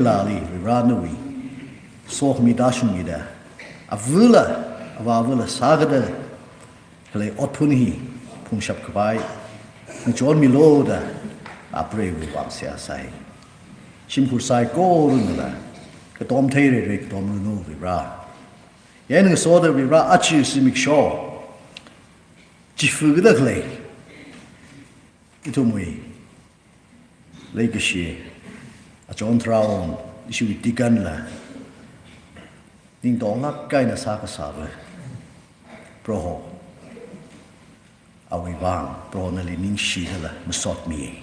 lali ranui soh mi dashun mi da avula sagada kale otpuni phungshap kbai nchon mi loda apre wi wang sia sai simpur sai ko runla ka tom theire re tom nu wi ra yen so da wi ra achi simik sho jifu da kale itumui legacy a John Traon isu tikan la ding dong ngak kai na sa ka sa ba pro a wi bang pro na li ning shi la ma sot mi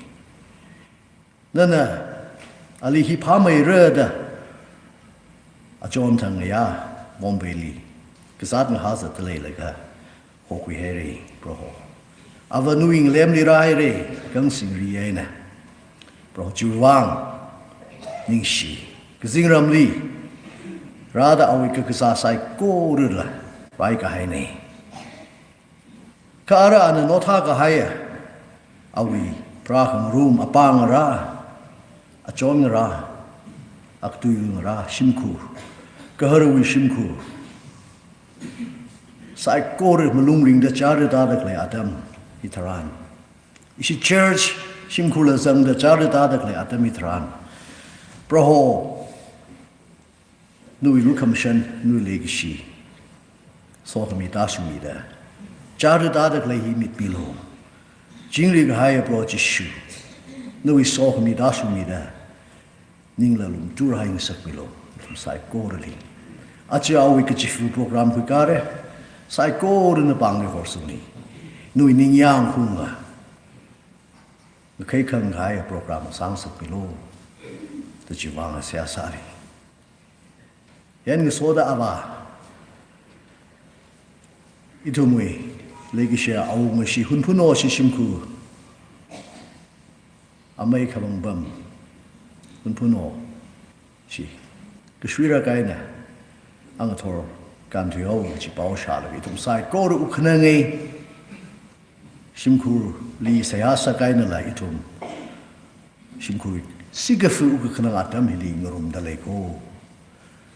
na ali hi pa mai re da a John thang ya bombeli ka sat na ha za tle la ka ho kwi he re pro ava nuing lem li rai re gang sing ri ye na pro ju wang ning shi kizing ramli rada awi ka kisa sai ko rula bai ka hai nei kara ana notha ka hai awi praham room apang ra achon ra aktu ra shimku ka harwi shimku sai ko re malung ring da char da da kle adam itaran isi church shimku la zang da char da da kle adam itaran Proho nui lukamshan nui legacy so kami dasumi da jar da da klei mit bilo jingri ga haya pro jishu nui so kami dasumi da ningla lum tur haing sak bilo sai korali achi awi ke jifu program ku kare sai kor na bang ni horsuni nui ning yang hunga kai khang haya program sang sak bilo the Jivanga Siasari. Yen soda ava itumui legishia au mashi hunpuno shishimku amai kabang bam hunpuno shi kishwira kaina angator kantuyo chi bao shala itum sai koru ukhnangai shimku li sayasa kaina la itum shimku sigafu uga kana atam hili ngorum daleko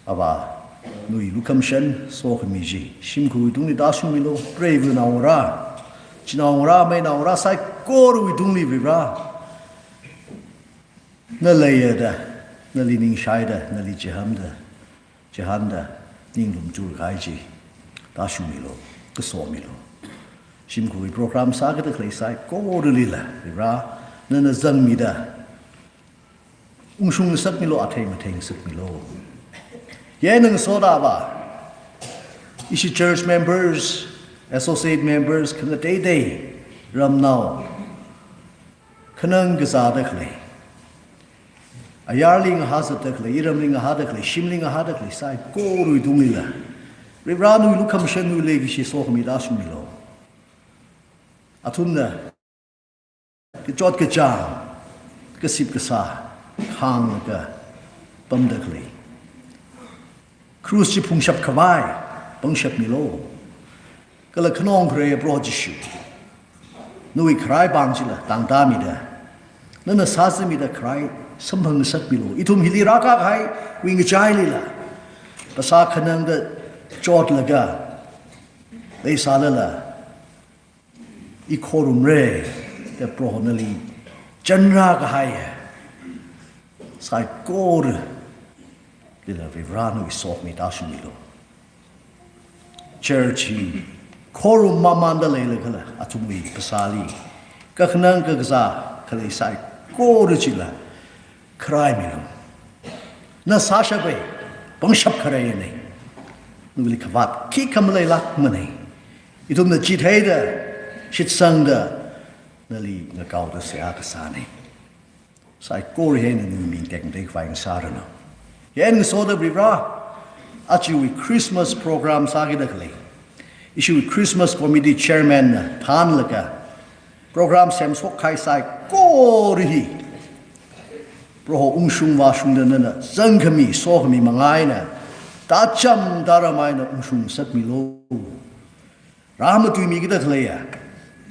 aba nui lukamshan so khmiji shimku idungni dasung milo brave naura chinaura mai naura sai koru idungni vibra na layada na lining shaida na li jahanda ninglum jur gaiji dasung milo keso milo shimku program sagada klei sai koru lila vibra na zang mida ungshung sak milo athai mathai sak milo yenang soda ba ishi church members associate members kana day ram now kanang gaza da khle ayarling hazat da khle iramling ha da khle shimling ha da khle sai koru dungila ribranu lukam shanu legi shi so khmi da sum milo atunna ke chot ke cha ke sip ke sa khang ka pamdakli cruise chi phungshap khawai pangshap milo kala khnong pre projishu nui krai bangchila tangda mi da nana sasmi da krai samphang sak milo itum hili raka khai wing chai lila pasa khanang da chot laga dei salala I khorum re da prohonali janra ka hai sai kor lila vivranu isok mi dasumilo churchi korum mamanda lele kala atumi pasali kakhnang kagza kale sai kor chila krai milo na sasha be pangshap khare ne nuli khavat ki kamle lak mane itum na chitheda shitsangda nali na kauda se akasane sai kor hen nu min tek dek vaing sarana yen so da bra achi we Christmas program sagidakle issue Christmas committee chairman than laka program sem sok khai sai kor hi pro ungshung wa shung da na zangkhami sokhami mangai na ta cham daramai na ungshung sat mi lo ramatui mi gidakle ya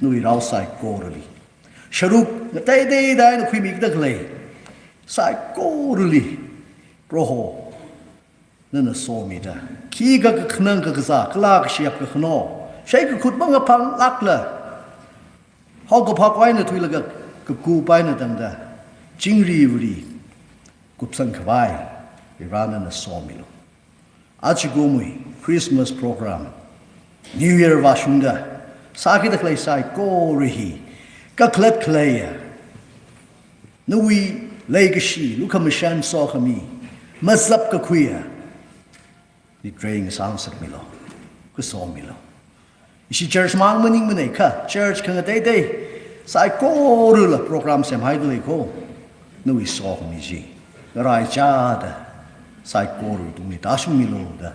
nui rao sai korli sharuk na tai dai dai na khui mi gidakle sai korli pro hoนั่นน่ะโซมีดาขี้ก็ขนังก็กษากลากเชียบก็ขนอใช้ก็ขุดบังกับพังลักเลยเขาก็พักไว้ในทุยละก็กูไปในตั้งแต่จิงรีวรีกุบสังขวายร้านนั้นน่ะโซมีโลอาชิกูมุยคริสต์มาสโปรแกรมนิวเอียร์วาชุนดาสากิตะเคลย์ไซโกรีฮีก็เคล็ดเคลย์นุยเลยกชีลูกขมิชันซอขมีมาซับก็คุยนี่เทรนสามสักมิโลก็สองมิโลอีสิเชิร์ชมังมันยิ่งมันไหนค่ะเชิร์ชขังเตยสายโกรุละโปรแกรมเสียมให้ด้วยโคนุยสองมิจีรายจ้าดะสายโกรุตรงนี้ตาชุมิโลดะ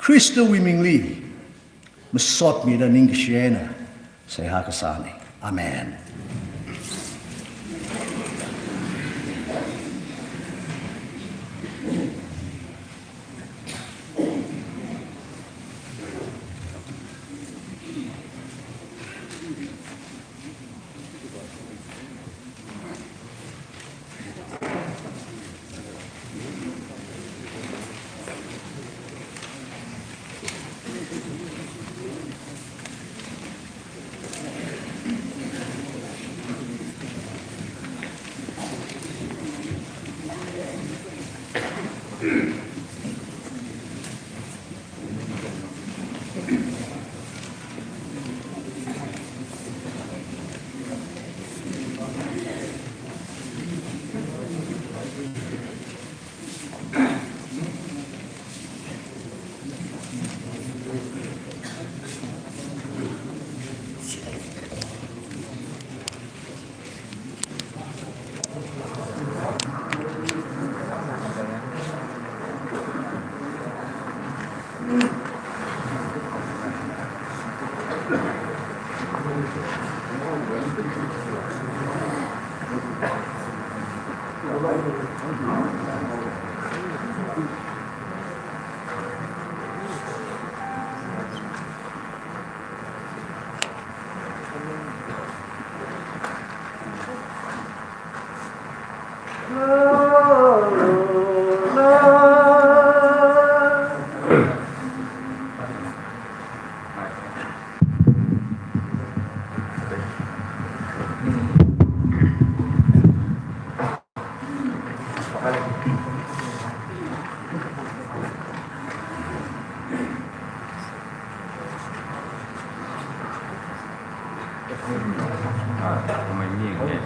คริสต์วิมิงลีมาสอดมีดานิงกเชนะใส่ฮักษานีอาเมนทำไมนี่อย่างนี้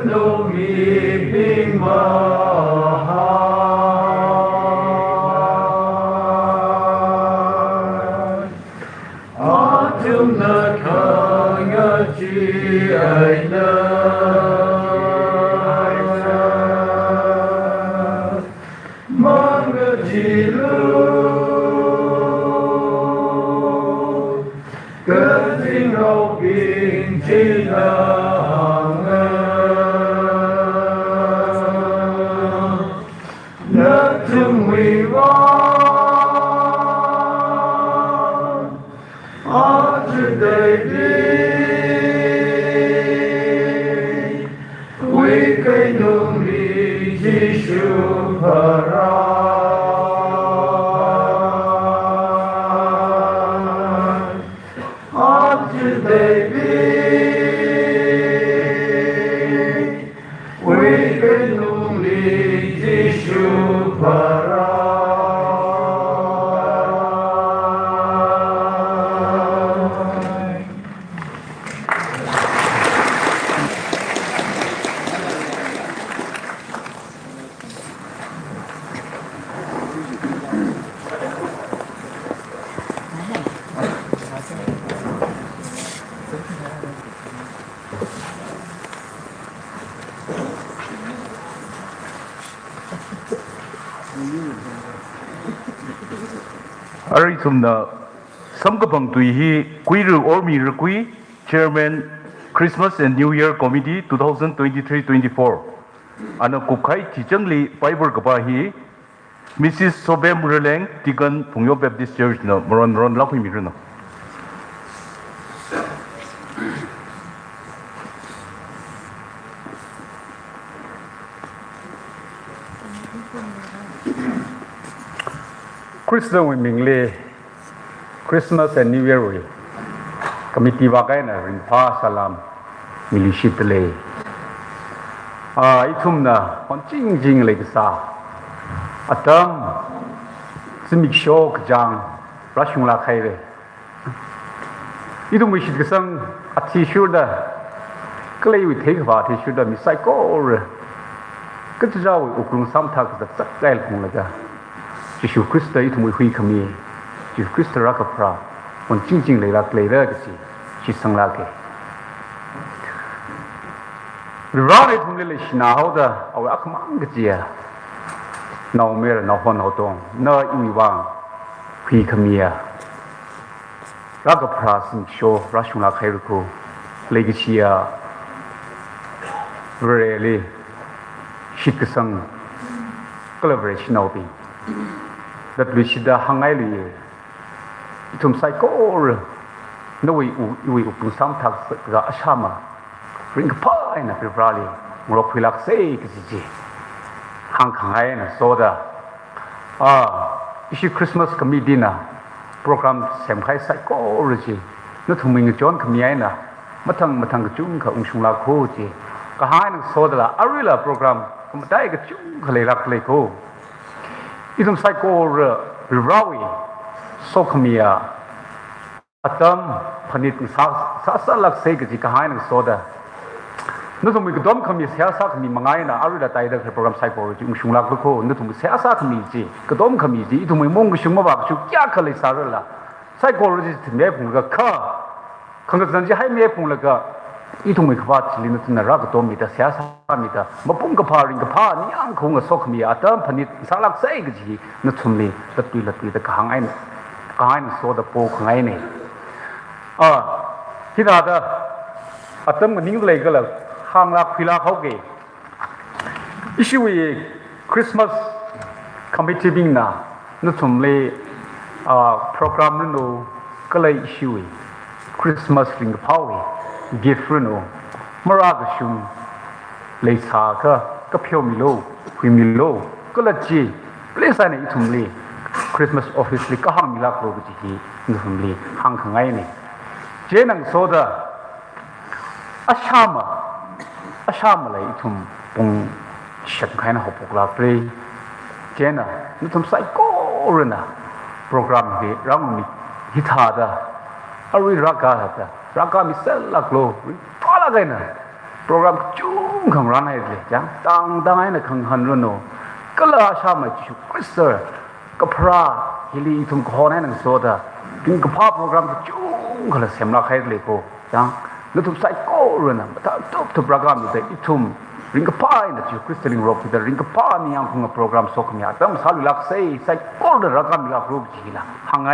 no mi ping ma Atum na kanga chi ai na Manga chi lu Cơ dinh rau bình chi nàng Nhớ thương huy vang A주 đầy Quý cây nung đi Giêsu phara A주 đầy Quý cây nung đi Giêsu phara Aritumna Samkapang Tuihi Kuiru Ormi Rukui Chairman Christmas and New Year Committee 2023-24 Ana Kukai Tichangli Fiber Kapahi Mrs. Sobem Releng Tikan Phungyo Baptist Church na Moron Lakui Miruna Christian Mingle Christmas and New Year we committee wakai na rinpa salam miliship le itum na on jing le sa atam simik shok jang rashung la khai le itum we shit gesang ati shuda klei we take va ti shuda mi psycho re kachau ukrung samthak da sakal khung la ga Jesu Christa itu mui hui kami, Jesu Christa raka pra, on jing le lak le kesi, si sang lake. Rara itu le shina hoda, awe akmang kesiya, na omer na hon hodong, na iwang hui kami ya. Raka pra sing show rashung lak hai ruko, le kesiya, really shit kesang collaboration obi. Dat wisida hangai li itum psycho no we upung sam thak ga ashama ring pa na pirali ngro khilak sei kisi hang khangai na soda ishi Christmas committee na program sem khai psychology no thuming jon khmiai na mathang chung kha ungshung la kho ji ka hai na soda la arila program kumdai ga chung khale lak le ko Idum psycho rawi sokmia atam panit sa lak sei gi ka hain soda no tum gi dom khami sia sa khami mangai na arida tai da program psychology ung lak ko no tum sia sa khami ji ka dom khami ji idum mong gi shung ba chu kya khale sa la psychologist me phung ga kha khang ga ji hai me phung la ga idum gi khwa chili no tna ra ga dom mi da sia sa mi da mapung ga pha ring ga pha ni ang khung ga sokmi atam panit sa lak sei gi ji no tum li latui da ka hang ai so da po khangai ne hina da atam ga ning le ga la hang lak phila khau ge issue we Christmas committee bing na no tum le program no ka le issue we Christmas ring power gift no maraga shung le sa ka phyo mi lo hui mi lo ka la ji place ane itum le Christmas office li ka hang mi la ko ji no hum le hang khangai ne je nang so da ashama le itum pung shat khai na hopok la pre je na no tum sai ko rena program ge ram mi hitha da ari raga mi sel la klo pala ga na program chu ขังร้านให้เลยจังต่างให้นะขังหันรุ่นโนก็ลาชามาจิคริสเตอร์ก็พระฮิลีทุ่มคอให้หนังโซดาถึงกับภาพโปรแกรมจุ้งก็เลยเสียมรักให้เลยโกจังแล้วทุกไซโก้รุ่นน่ะแต่ทุกโปรแกรมอยู่แต่อีทุ่มริงกับป้ายนะจิคริสเตอร์ลิงโรกิแต่ริงกับป้านี่ยังคงโปรแกรมโซกมีอาแต่มาสาลุลักเซ่ไซโก้เลยรักกันมีอารูปจีน่ะหังไง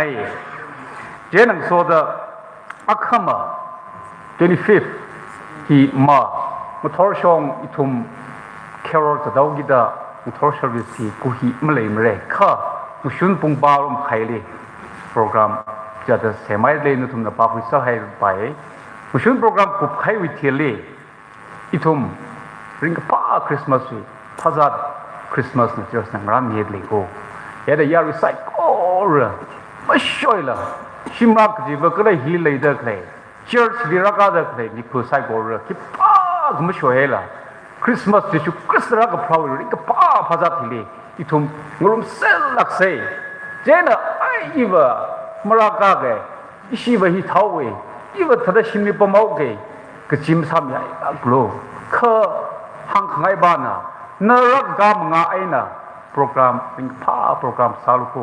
เจนังโซดาอักขมา 25th ที่มาทอร์ชงอีทุ่มแคโรลจะดาวกิดามุทอร์ชวิสีกูฮีมาเลยข้ามุชุนปุ่งบาลมไข่เลยโปรแกรมจะจะเสมัยเลยนุทุ่มนับปาวิสาให้ไปมุชุนโปรแกรมกุบไข่วิเทียเลยอีทุ่มริงกับป้าคริสต์มาสวีพาจัดคริสต์มาสเนี่ยจะสังรามเย็ดเลยโก้เดี๋ยวยาริไซโก้เลยไม่ช่วยละชิมรักจีบก็เลยฮีเลยเด็กเลยเชิร์ชลีรักเด็กเลยนี่คือไซโก้เลยที่ป้าก็ไม่ช่วยละคริสต์มาสที่ชุกคริสต์รักกับพระวิริกับป้าพาจัดทีเลยอีทุ่มงุ่มเซลลักเซ่เจน่ะไอ้อีวะมารักกันอีชีวะฮีเท้าเวอีวะทัดชิมิปะเมาเกก็จิมซ้ำใหญ่กลัวข้าหังไงบ้านะนรักกามงาไอนะโปรแกรมเป็นผ้าโปรแกรมสาลุโก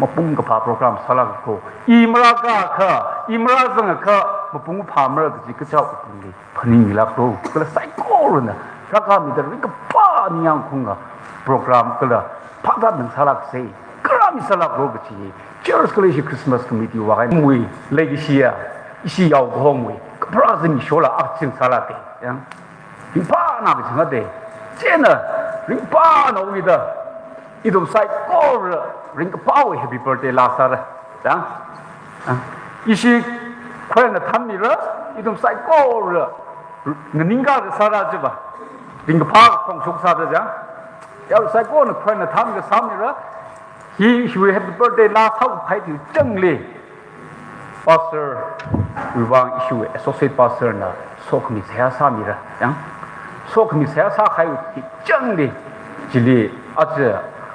มาปุ่งกับผ้าโปรแกรมสาลุโกอีมรักกาข้าอีมรักสังข้ามาปุ่งผ้ามรักจิกเจ้าปุ่งเลยพันนี่ละโกก็เลยไซโก้เลยนะรักกามีแต่ริกผ้านี่ยังคงอ่ะโปรแกรมก็เลยพักด้านหนึ่งสาลุเซ่ก็รามีสาลุโกก็ชีเชื่อสกเลยคริสต์มาสคอมมิตี้ว่าไงมวยเลกิเชียอีชียาวกงมวยก็พระจะมีโชว์ละอักชิงสาลุเตยังริงป้าหน้าไปถึงอะไรเจ้าน่ะริงป้าหน้าวิดาอีดมไซโก้เลยริงป้าเว้ย Happy Birthday ลาซาร์จังอีชีใครน่ะทำนี่ละอีดมไซโก้เลยเงินนิงกาจะสาระจีบะริงป้าของชุกซาร์จังยาวไซโก้น่ะใครน่ะทำก็ซ้ำนี่ละhe will Happy Birthday ลาซาร์ไปถึงจังเลย Pastor วิวังอิชูassociate pastor น่ะโซกมีเสียสามีละจังโซกมีเสียสาใครอยู่จังเลยจิลีอาจจะ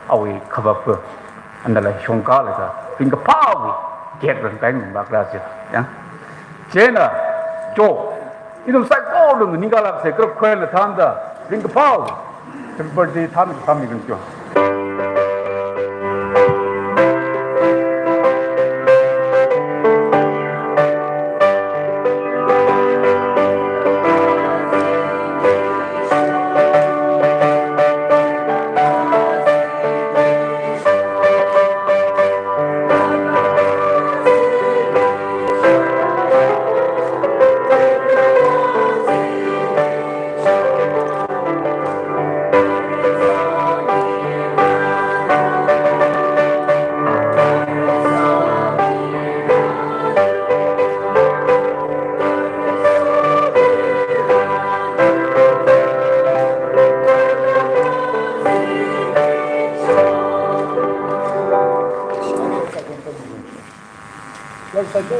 เอาไว้ขบับอันนั้นเลยชงกาเลยก็เป็นกระเพราเก็บเรื่องแต่งมากแล้วจ้ะยังเจน่ะโจอีน้องใส่ก้อนนึงนี่ก็ลักเสกเคลื่อนเลยทำได้เป็นกระเพราเป็นบริษัททำอีกหนึ่งจ้ะ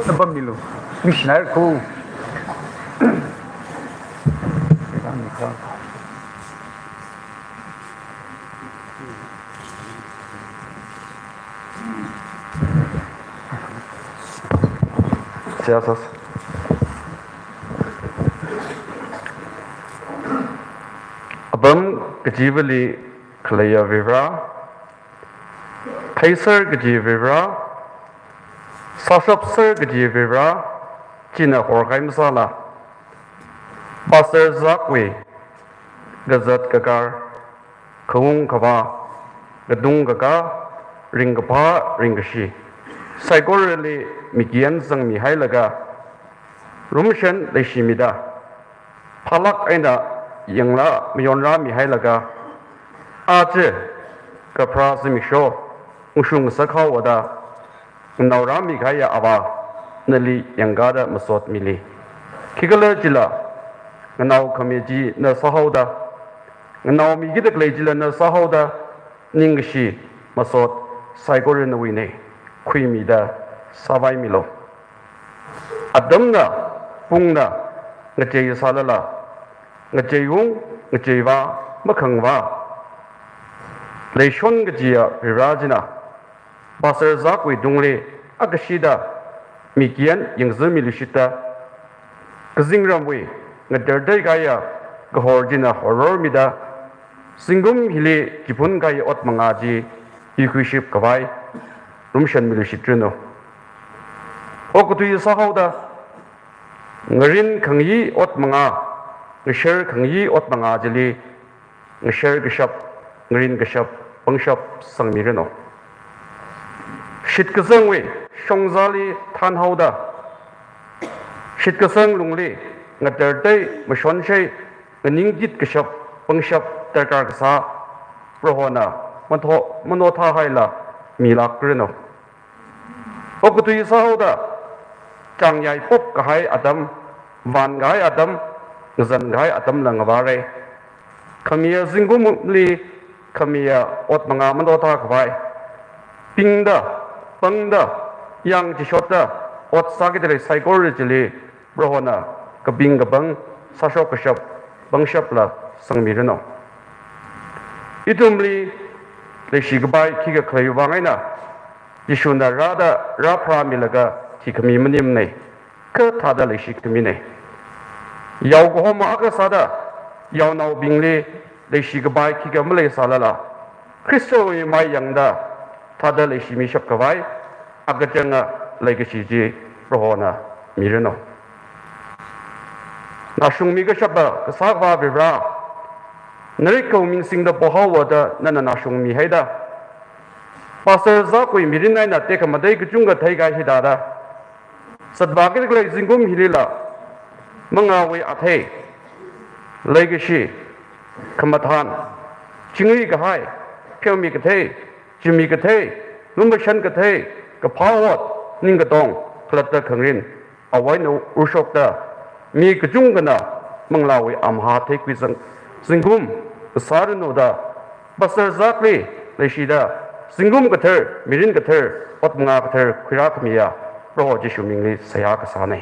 Nampak milu, missioner ku. Siasas. Abang kejivali kelaya vira, kaisar kejivira. Sasapsar gajivira China Horkai Masala Pastor Zakwe Gazat Kakar Kung Kava Gadung Kaka Ringapa Ringashi Saigorili Migian Sang Mihailaga Rumshan Leshimida Palak Aina Yangla Mionra Mihailaga Aje Kapra Simisho Ushung Sakha Wada Naurami Kaya Ava Nali Yangada Masot Mili Kigala Jila Nau Kamiji Na Sahoda Nau Migida Glajila Na Sahoda Ningashi Masot Saigorin Wine Quimida Savai Milo Adamna Pungna Ngajay Salala Ngajayung Ngajayva Makangva Leishon Gajia Virajina Pastor Zakwe Dungli Akashida Mikian Yangzami Lishita Kazingramwe Naderdegaya horjina horror mida singum hili kipun kai ot mangaji ikuship kawai rumshan milushitruno okutui sahauda ngarin khangyi ot manga ngisher khangyi ot manga jili ngisher gishap ngarin gishap pangshap sangmireno shitkasang we shongzali than hauda shitkasang lungli ngatertai mashonshai ningjit gishap pangshap tarkar kasa prohona manotha haila milakreno okutui sahauda changyai pop kahai adam van gai adam ngzan gai adam langaware khamia zingumli khamia ot manga manotha khwai pingda pangda yang jishota ot sagidre psychology brohona kabing gabang sashok kashap bangshapla sangmireno itumli leshi gbai kiga khlayu wangaina yishuna rada rapra milaga tikami manim nei ka thada leshi kami nei yaw go ma aga sada yaw nau bingle leshi gbai kiga mle salala kristo wi mai yangda thada leshi mi shap kawai aga janga legacy ji rohona mireno na shungmi ga shaba ka sagwa bibra nari ko min sing da bohawa da nana na shungmi haida pastor za koi mirinai na te ka madai ka chunga thai ga hidada sadbagir glai zingum hilila mangawi athe legacy kamathan chingri ga hai pyomi ka the chimi ka the numbashan ka the ka phawat ning ka tong klata khangrin awai no ushok da mi ka chungana manglawi amha the kwizang zingum sarno da basar zakri leishida zingum ka ther mirin ka ther otmanga ka ther khira khmiya ro jishu mingli saya ka sane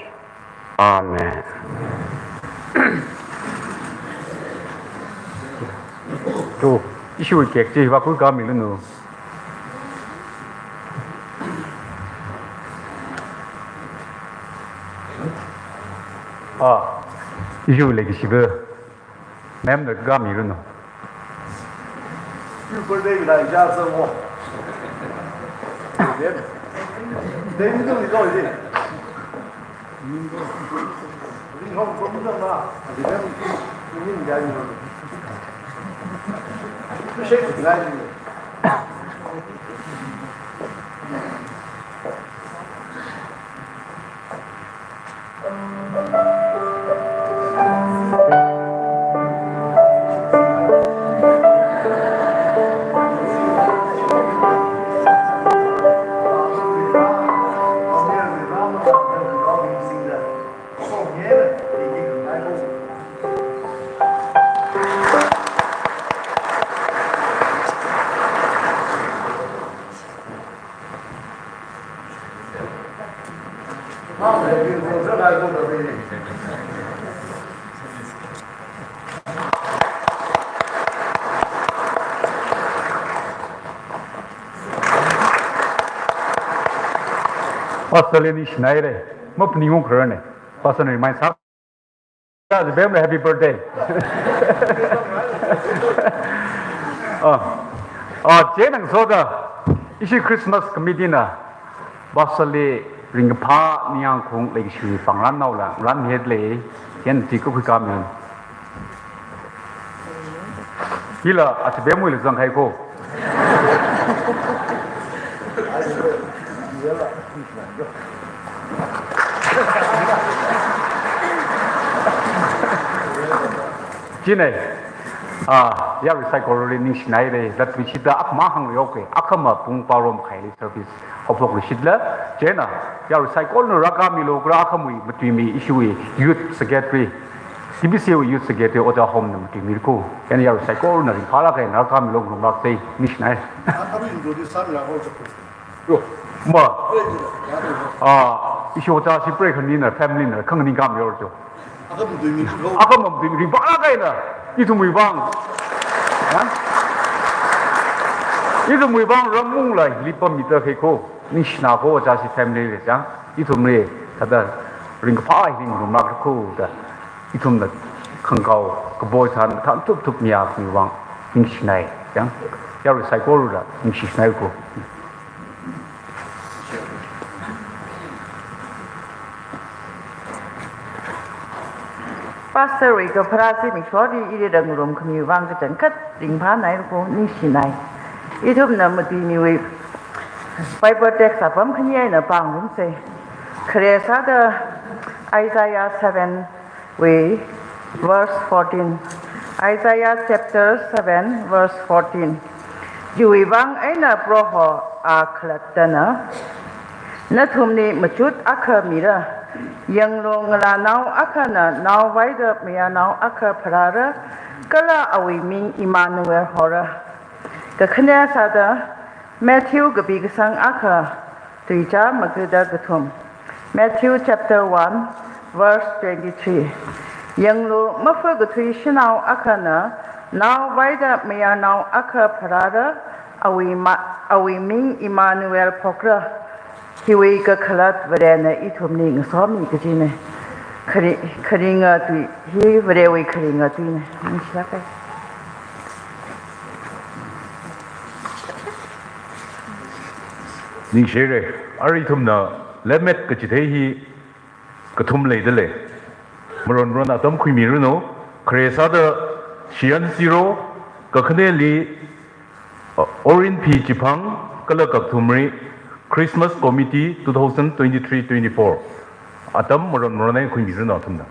amen to issue ke je wa ku ga mi lu issue le ki shibe mem de ga mi lu no日本这个来家生活，对，你这里高一点，你看不正嘛，这边你家有，这谁不来？Australian Schneider, Mopni Ukhrul, personally myself. Very happy birthday. Jenang Soda, Ishi Christmas committee na, Basali Ringpa Niang Kung Lake Shui Pangran Naula, Ran Headley, Yen Tiku Kamen. Hila at Bemul Zanghaico. Jine, ya recycle ring Schneider, that we should up Mahang Yoke, Akama Pung Parom Highly Service, Hopefully Shidla, Jena, ya recycle no Rakamilo, Grakamui, between me, issue youth secretary, CBC youth secretary, or the home, Mirko, and ya recycle, and Palaka and Rakamilo, Rumake, Mishnai. Issue that she break her dinner, family, and coming come your. Ako mabibigay ba kayo na? Ito mo ibang, ito mo ibang ramong lai lipam mita kay ko. Nish na ko sa si family le jang. Ito mo tada ring pa ring rumak ko da. Ito mo ขังเก่ากระโบยทันทันทุบมียาคุยวังยิงชินายยังยาริไซโก้รู้ละยิงชินายกู Pastor we go prasi mi chori iri dang rum khmi wang ka chan khat ding pha nai ko ni si nai I thum na mati mi we Bible text apam khni ai na pang rum se khre sa da Isaiah 7 we verse 14 Isaiah chapter 7 verse 14 Yui wang ai na pro ho a khlat na na thum ni machut akha mi ra yang long la now akana now why the me now akha prara kala awi min Emmanuel hora ka khnya sa da Matthew gabi sang akha tuija magda gathum Matthew chapter 1 verse 23 yang lo mafa gathui shinau akana now why the me now akha prara awi min Emmanuel pokra Hiwi ka khalat varena ithumni ngasomi kajine kharinga tu hi varewi kharinga tu ne nishakai ning shere ari thumna lemet ka chithei hi ka thum le de le maron ron atom khui mi ru no khresa da chian zero ka khne li orin phi chipang kala ka thumri Christmas Committee 2023-24 atam maron ronai khui mi ru no thumna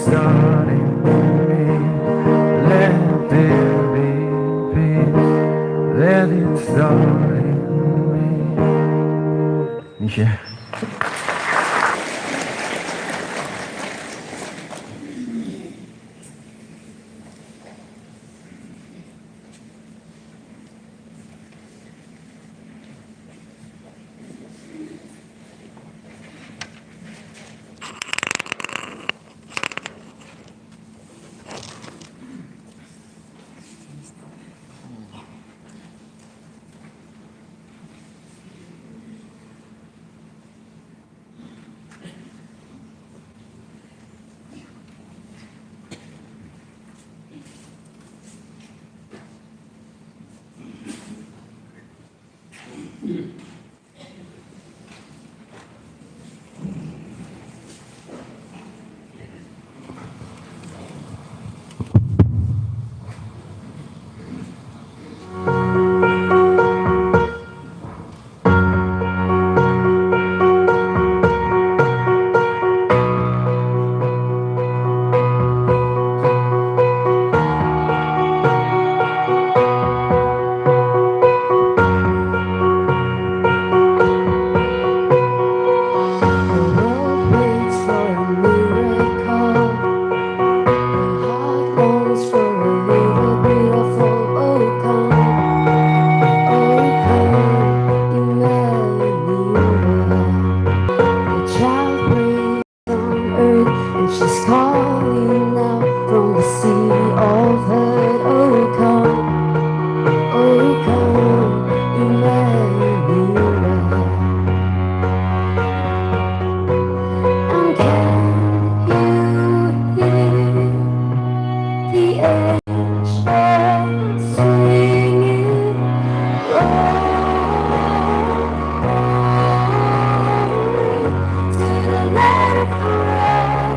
start in me. Let there be peace. Let it start in me. 你学。She's calling out from the sea of hurt. Oh come, Emmanuel. And can you hear the angels singing? Glory to the Lamb forever.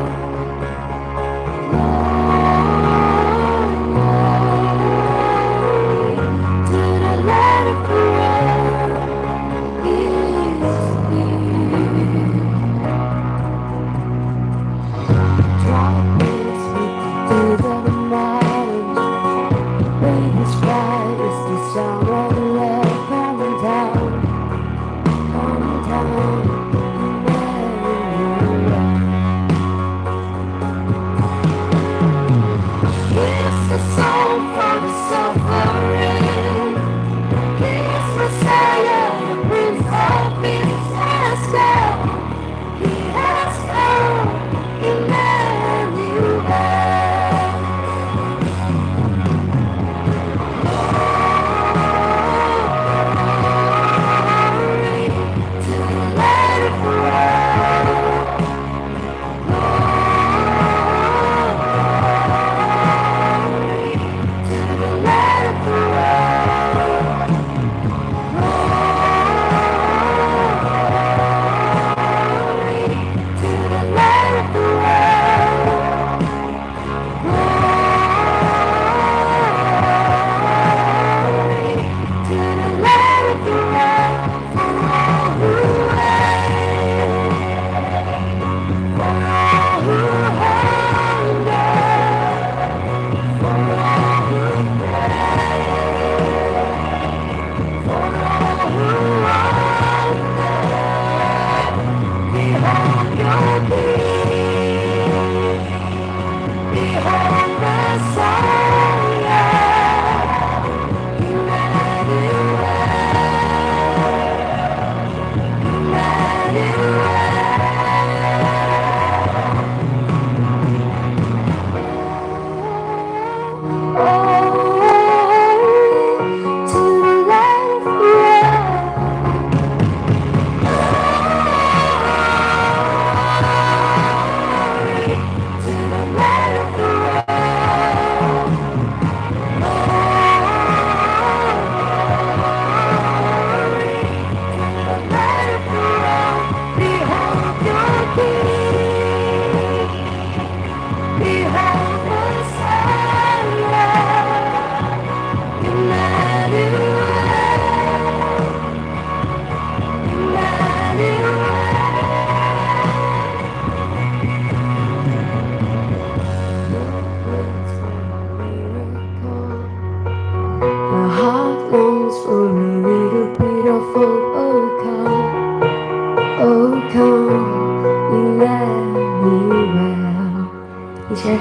谢谢。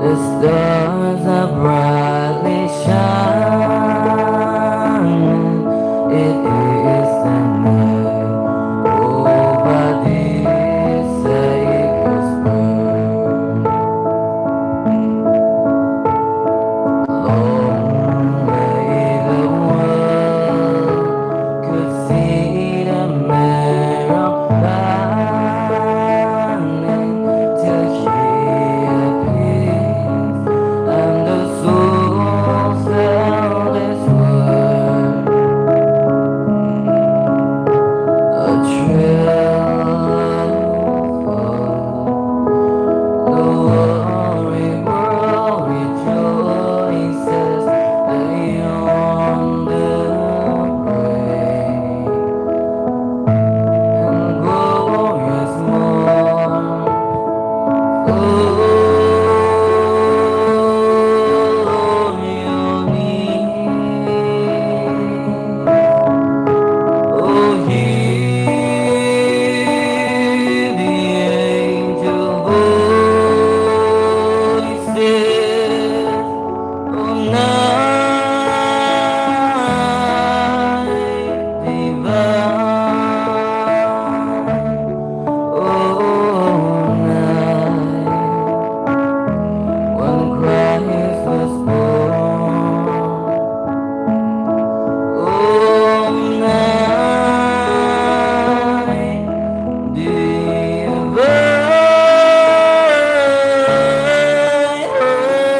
The stars are brightly shining. It is the night over this sacred spring. Long may the world could see the mirror burning till she appears, and the soul felt its word. A thrill the worry world rejoices beyond the grave, and glorious morn on your knees. Oh, hear the angel voices. Oh, night divine. Oh, night when Christ was born. Oh, night divine.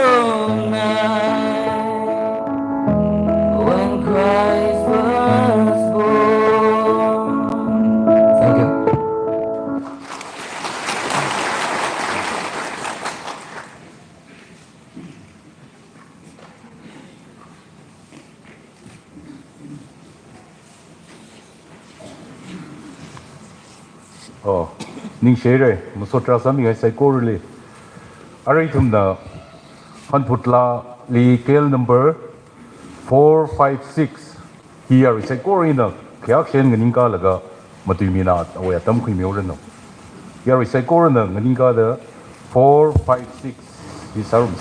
Oh, night when Christ was born. Thank you. ning shere musotra sami ai sai korle arai thumna hanputla li kel number 456 here sai korina khyak shen ngning ka laga matui awaya tam khui meu reno here sai korina ngning ka da 456 hi sarum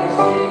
Thank you.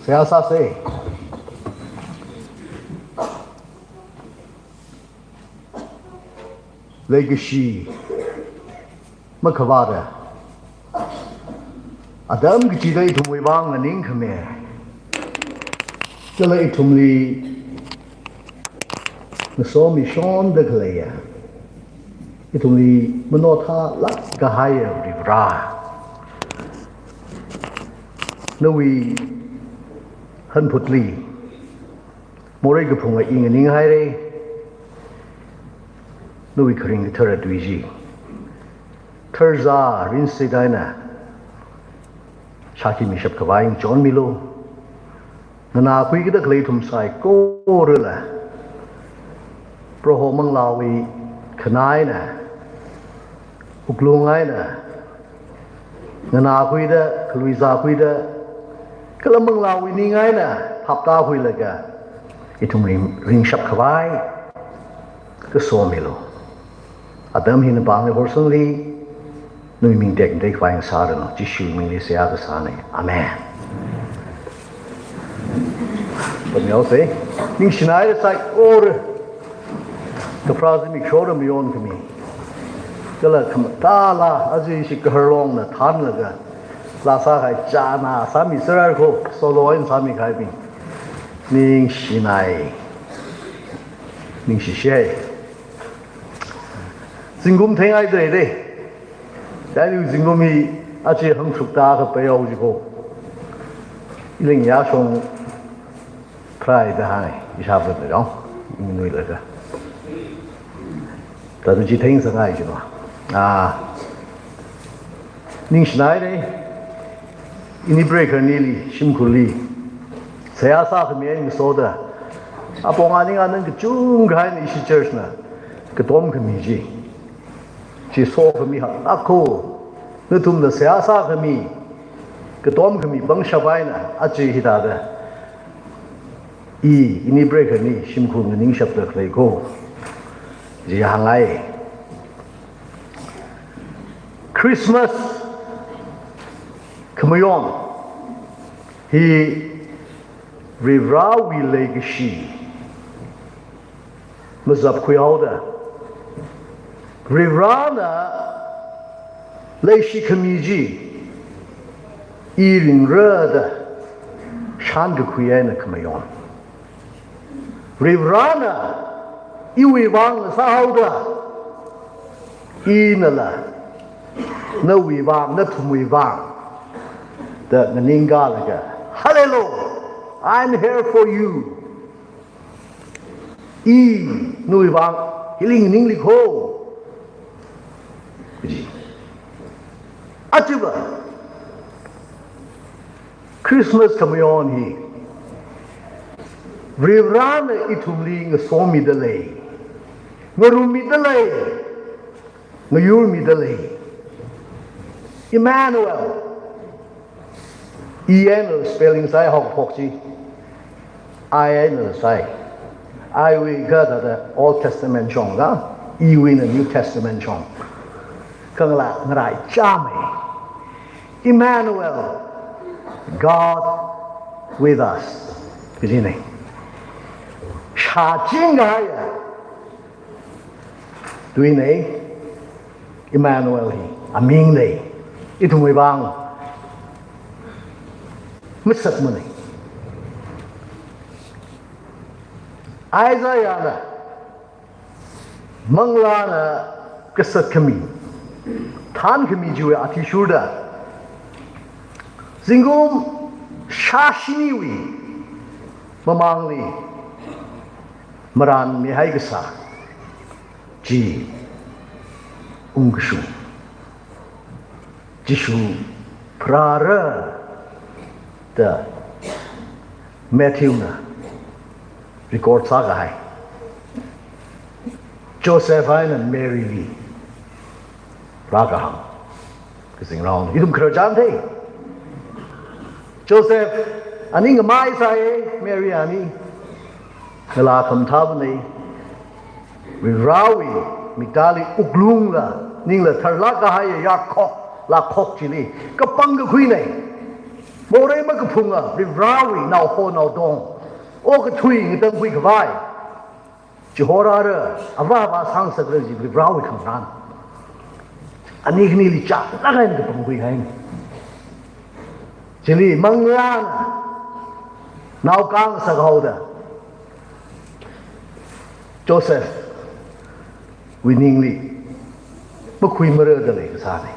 Siasa say. Legacy. Makavada. Adam gijida itum wibang naning kame. Jala itum li naso mission de klaya. Itum li menota lak gahaya rivra. Nawi han putli morai ga phunga ing ning hai re Nawi khring thara duiji Thurza rin sidaina Shaki mishap kawaing John Milo Nana kui kita klei thum sai ko rula Proho manglawi khanai na Uklungai na Nana kui da Khluiza kui da Kalamang lawi ni ngay na hapta hui laga itum ring shap kawai ka so milo Adam hin bang le horson li nui ming dek dek flying sarano jishu ming li siya ka sane amen but me also ning shinai da sai or ka prazi mi chora mi on kami kala kamatala azi shi ka herlong na than laga Lasa kai jana sami serar ko soloin sami kai bin ning shinai ning shishe zingum tengai de de dai lu zingum hi achi hang sukta ka payau ji ko iling ya song try da hai isha ba de dong nui la ga da du ji teng sa kai ji no ning shinai de Ini breaker nili shimkuli saya sa kemien misoda apong aning anang kecung kai ni isi church na ketom kemiji ci so kemi ha ako nutum da saya sa kemi ketom kemi bang shabai na aji hidada ini breaker ni shimkul ning shap da klei ko ji hangai Christmas Kamayon, he rivrawi legacy, mazab kuyauda, rivrana leishi kamiji, irin rada, shanga kuyana kamayon. Rivrana, iwivang sahauda, inala, na wivang, na tumwivang. The Ningalaga. Hallelujah! I'm here for you. Nuivang hiling ningli ko. Atiba. Christmas kamayon hi. Rivrana itumli nga somi dalay. Ngarumi dalay. Ngayurmi dalay. Emmanuel. EN spelling sai học phok chi IN sai I we got the Old Testament chong da E we the New Testament chong kang la ngai chame Emmanuel God with us beginning sha jing ga ya dui nei Emmanuel hi aming nei itu mai bang Misat money. Isaiah na mangla na kasat kami than kami juwe ati shurda zingum shashiniwi mamangli maran mihai gasa ji ungshu jishu Prara the Matthew na record saga hai Josephine and Mary Lee Raga hang cái round idum khờ chan thế Joseph ani nga mai sai Mary ani ngala tham thab nei we rawi mitali uklung la ning la tharla ka hai ya khok la khok chi ni ka pang ka khui nei bo re ma ka phunga we rawi now ho now dong o ka thui ngi tang khui ka vai chi hora ra ava ba sang sak re ji we rawi khang ran ani gni li cha la ga ni ka pang khui hai chi li mang lan now kang sa ga da Joseph winning li bất khui mơ raเลยcái sao này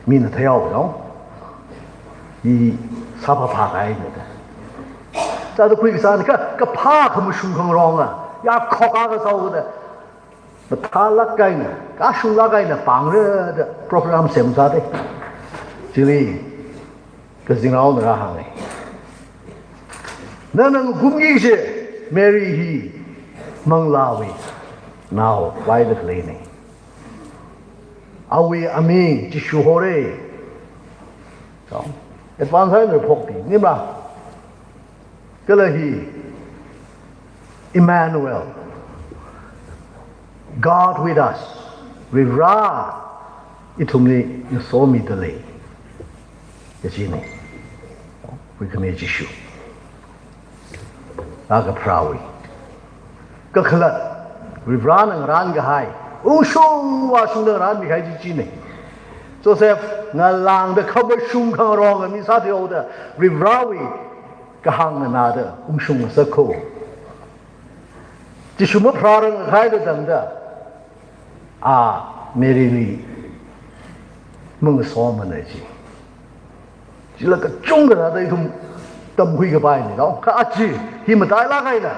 mình là theo đó y sao phá cái này ta tôi khui cái sao này cái phá không sung không rong à ya khó cái sao đó mà thà lắc cái này cá sung lắc cái này bằng ra program xem sao đấy chỉ li cái gì nào nữa hàng này nên cũng như thế Mary hi mang lao now why the cleaning awi amin chi shu hore so advance hai người phok ti nim la cái là hi Emmanuel God with us we ra itumni you saw me delay cái gì này we can make issue aga prawi cái khalat we ran cái hai shung wa shung ran mi khai chi này Joseph nga lang de khab shung khang rong mi sa theo de we rawi ka hang na de shung sa ko chi shum phra rang khai de dang da Mary Lee mong so ma ne chi chỉ là cái chung cái là đây thùng tâm huy cái bài này đó cả chi thì mà tại là cái này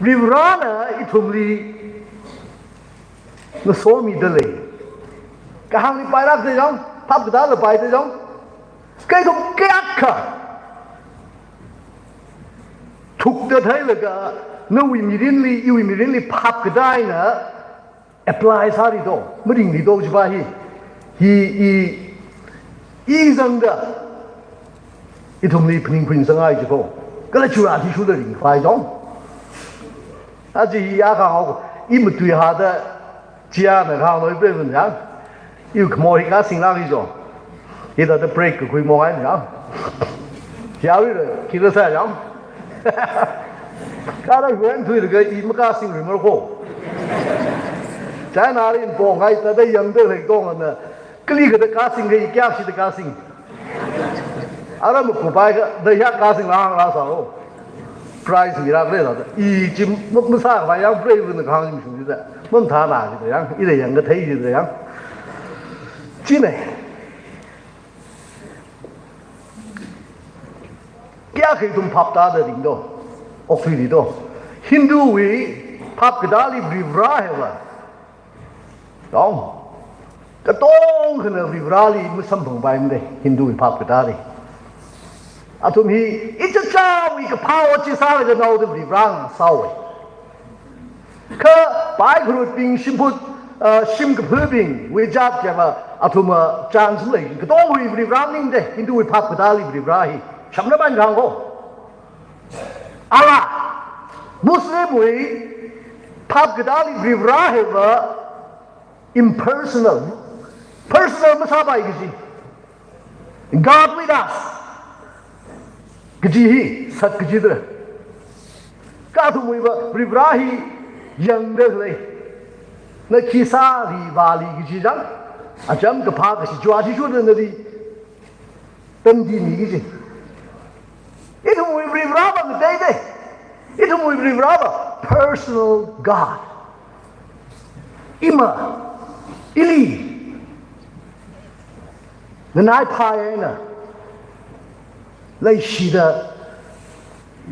Rivrana itumli nó số mi đเลยcái hàng đi bài ra thế giống pháp cái đó là bài thế giống cái thùng cái ác cả thuộc được thấy là cái nó yêu mi đến li pháp cái đó nữa apply sao đi đâu mới định đi đâu chứ ba hi rằng đó itumli pin sang ai chứ cô cái là chủ là thì chủ là định phải giống chỉ ya khao im tùy hà đó chia này khao nói về vấn đề yêu mua cái cá sinh lang đi rồi hiện tại break cái quy mô ấy nữa giáo rồi khi đó sao giống cái đó huyện tùy cái im cá sinh rồi mà khô trái nào đi bỏ ngay tại đâyยังđược thành công rồi cái gì cái cá sinh cái kia chỉ cá sinh à đó một cụ bài cái đây cá sinh lang là sao price mira cái đó ý chỉ mất sao phải yang brave nó khang như chúng ta mất thà nào chứ yang ý là yang cái thấy gì rồi yang chỉ này kia khi tụm pháp ta được đỉnh đó ốc phi đi đó Hindu vì pháp cái đó là vivra hay là đó cái tông cái này vivra là mới sắm phong bài mình Hindu vì pháp cái đó đi tụi hi ít chút sao vì cái power chỉ sao cái nào được răng sao vậy? Cái bài của bình sim phút sim cái phơi bình với giáp cái mà tụi mà trang xuống lại cái đó vì răng nín đấy Hindu vì pháp cái đó vì răng hi chấm nó ban răng không? Muslim vì pháp cái đó vì răng hay là impersonal mà sao bài cái gì? God with us cái gì hi sat cái gì đó cả thùng mày vợ Ibrahim yang được này nó khi xa thì bà lì cái gì đó chấm cái phá cái gì chua chỉ chua được đi tâm gì nghĩ cái gì ít thùng mày Ibrahim cái đây đây ít thùng mày Ibrahim personal God ima ili nên ai phai ấy nè lấy xí đó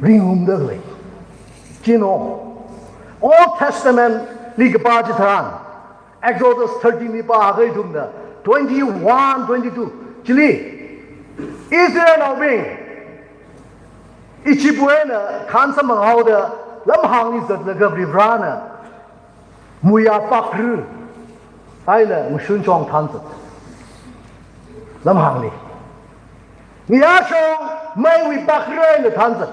ring được lấy, you know, Old Testament lý cái ba chữ thằng, Exodus 13 ni ba cái thùng đó, 21, 22, 这里，Israel 那边，一起不会呢，看什么好的，那么行里是那个 river 呢，没有巴克，哎呢，我顺装摊子，那么行里，你要说没为巴克人的摊子，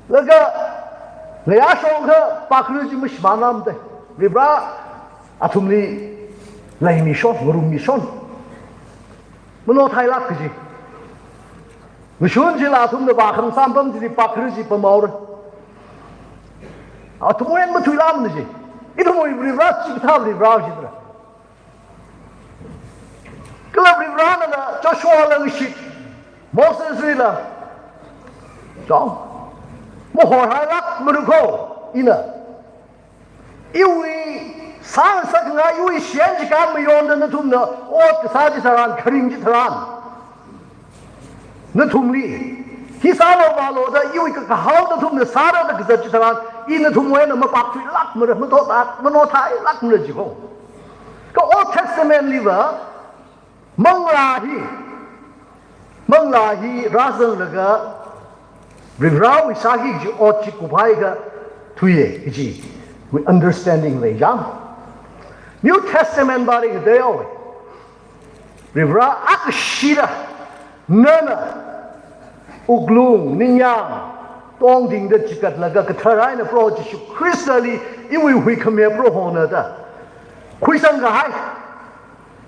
那个，你要说个巴克人就没什么那么的，river，啊，他们里。来mission, ngurung mission. Mano Thai lak ji. Mission ji la thum de ba kham sam pam ji pa khri ji pamaur. A thum en ma thui lam ji. I thum ri ras ji tha ri ra ji tra. Kala ri ra na Joshua lang shi. Moses ri la. Chong. Mo ho hai lak ma ru ko ina. Iwi 상사가 이위 시행지가 뭐 요런데 tumno 옷 사지 사람 그림지 사람 너 tum리 히사로 발로다 이위 그 하우도 tumno 사라다 그 사지 사람 이는 tumwe는 뭐 박수 락 뭐라 뭐 타이 락 뭐지고 그 Old Testament 리버 멍라히 라선르가 리브라위 사기지 옷지 구바이가 투예 이지 with understanding 레장 New Testament bari gdeyo. Rivra akshira nana uglung ninyang tong ding de chikat laga katharai na pro Jesu Christali iwi hui khame pro hona da. Khuisang ga hai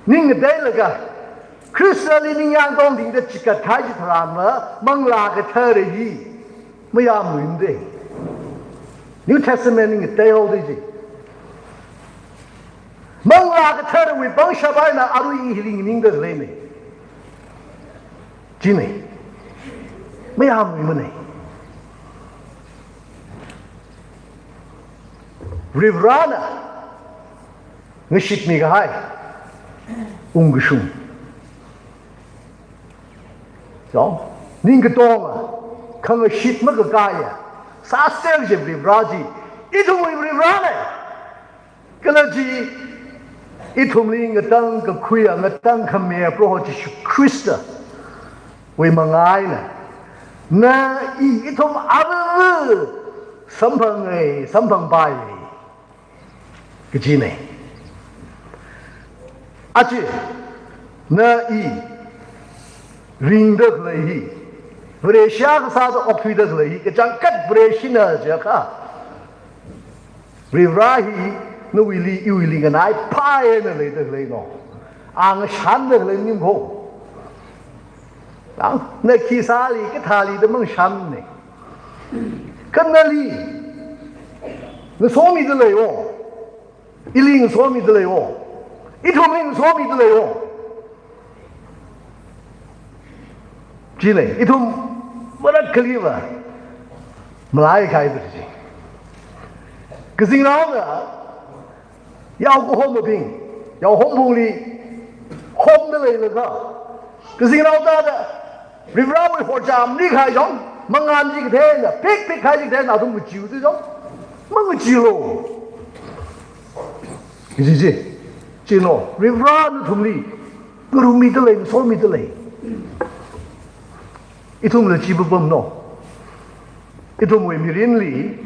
ning de laga Christali ninyang tong ding de chikat khai ji thram ma mangla ka thare yi maya muin de. New Testament ning de ho de ji Mangla ka thar wi bang shabai na aru i hiling ning de le me. Jine. Me ham wi mane. Rivrana. Ngishit mi ga hai. Ungshum. So, ning ka dong khang shit ma ga ga ya. Sa sel je rivraji. Itu wi rivrana. Kala ji Itumli ngatang ka kuya ngatang kame pro Jesu Krista we mangai na itum abu sampang bai kejine aci na ring de lehi bresha ka sa okthi de lehi ke jangkat breshina jaka rivrahi no wili ganai pae na le de le no ang shan de le nim ho ang na kisali ke thali de mang shan ne kanali no so mi de le yo iling so mi de le yo itoming so mi de le yo jile itom mara kaliwa malai kai de ji kazing lao da 要个红兵，要红布里，红的来了个，可是老大的，你不让我火站，你开上，蒙安这个天的，劈开这个天，那都没救这种，没个救喽，是咯，你不让你同里，不如米的来，说米的来，一同了基本不孬，一同为米人里。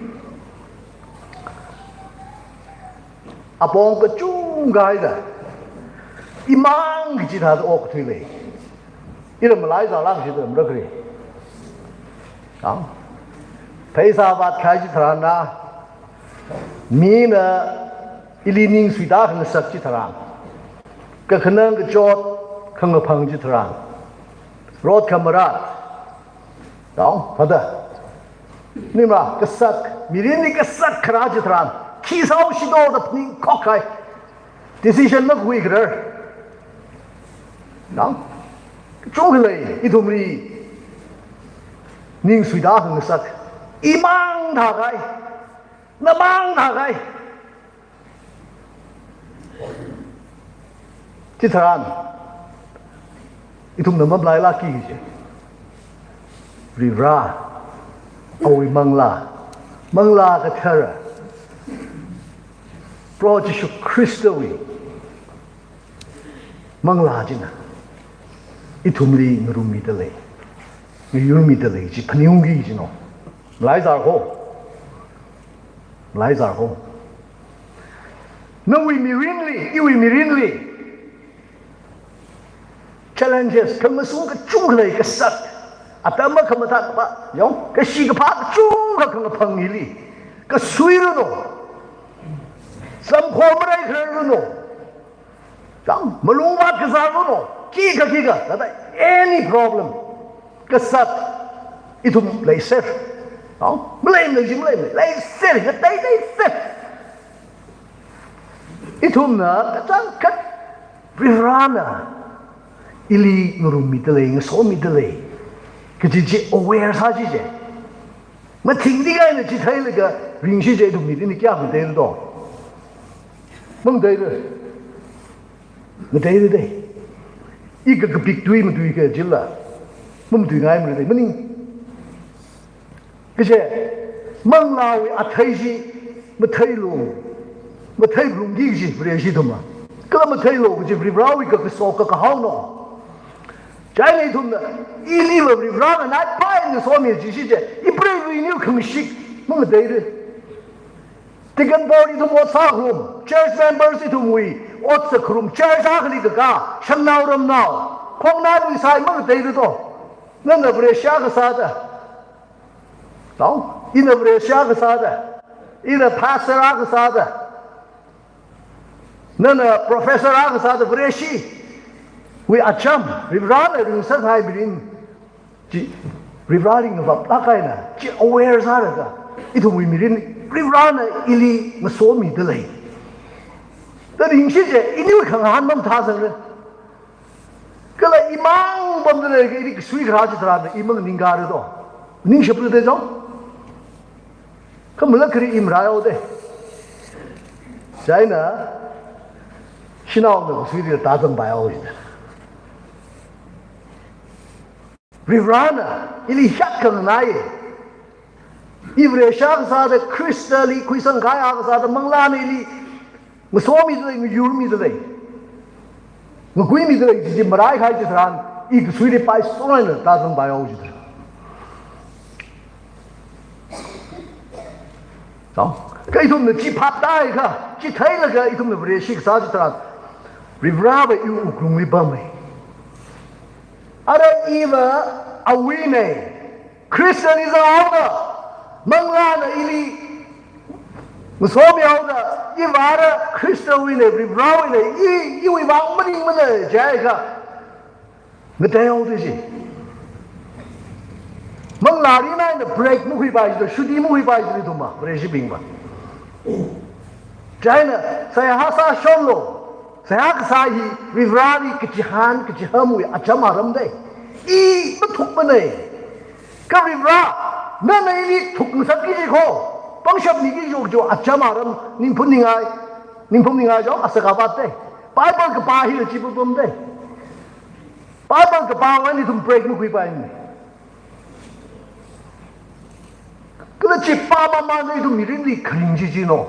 Abang kecung gaya, imang kita ada ok tu le. Ini Malay jalan situ mereka. Kang, pesawat kaji terana, mina ilining sudah kena sakit terang. Kekenang kejot kena pangji terang. Rot kamera, kang, pada. Ni mah kesak, mirini kesak keraji terang. Kisau sido da pning kokai decision mak hui krer nang chung le itumri ning suida hang sak imang tha kai namang tha kai chitharan itum namam lai la ki je ri ra oi mangla ka thara Pro Jesu Christowi mang la jina itumli ngurumi dele ngurumi dele ji phanyungi jino lai zar ho no we mirinli challenges kama su ka chu le ka sat atama kama ta ba yong ka shi ka pa chu ka kang phang li ka sui ro no sam kho mrai khre no jang malung ba ka sa ro no ki ka da any problem ka sat itum lai set blame lai set ka dai set itum na ka chang ka rirana ili ngurumi dele ngaso mi dele ka ji aware sa ji je ma thing di ga ne ji thai le ga ring shi je du mi ni kya ma de do mong de de i ga big tui ma tui ka jilla mum tui ngai ma de ma ni ka je mang la wi a thai ji ma thai lu gi ji bre shi do ma ka ma thai lo ji bre bra wi ka so ka hao no trái này thùng đó, y lý vào việc ra là nãy phải người số miền chỉ chứ, y bơi vì nhiều không xích, mà đấy đấy. Thì cần body thùng một sao room, church members thì thùng mùi, ốt sạc room, church sao cái gì cả, sân nào rầm nào, không nãy vì sai mà đấy đấy đó, nên là bơi xa cái sao đó, đâu, in là bơi xa cái sao đó, in là pastor cái sao đó, nên là professor cái sao đó bơi xí. We acham rivrana ring sa hai birin ji rivraling no bap lakai na ji aware sa ra ka itu we mirin rivrana ili maso mi de lai da ring shi je ini khang han mam tha sang le ka la imang bam de le ke sui kha ji tra de imang ninga re do ning shap de jo ka mala kri imra yo de china shinao no sui de da zam ba yo Rivrana, ili shakang naye. Ivre shak sa de crystali kuisang kaya sa de manglan ili musomi de yurmi de. Ngui mi de ji marai khai ji tran i ku sui de pai soin na ta sang bai o ji. Sao? Cái thùng này chỉ phát đại cả, chỉ thấy là cái thùng này về shik sa ji tran. Rivrava yu ukrung li bamai. Ada iba awine Christian is awda manglana ili musomi awda ivara Christian wine bribrawine i wi bang mani mana jaika ngate awde ji manglari na in the break mu hui bai de shudi mu hui bai de duma breshi bingba China saya hasa sholo saya kesahi rivrani kejihan kejihamu achamaram deh i betuk mana ka rivra nana ini thuk sak ki ko pangshap ni ki jo achamaram nimphun ningai jo asakabat deh bible ka pa hi le chi bum deh bible ka pa wani tum break mu kui pai ni kala chi pa ma nei tu mirin li khring ji no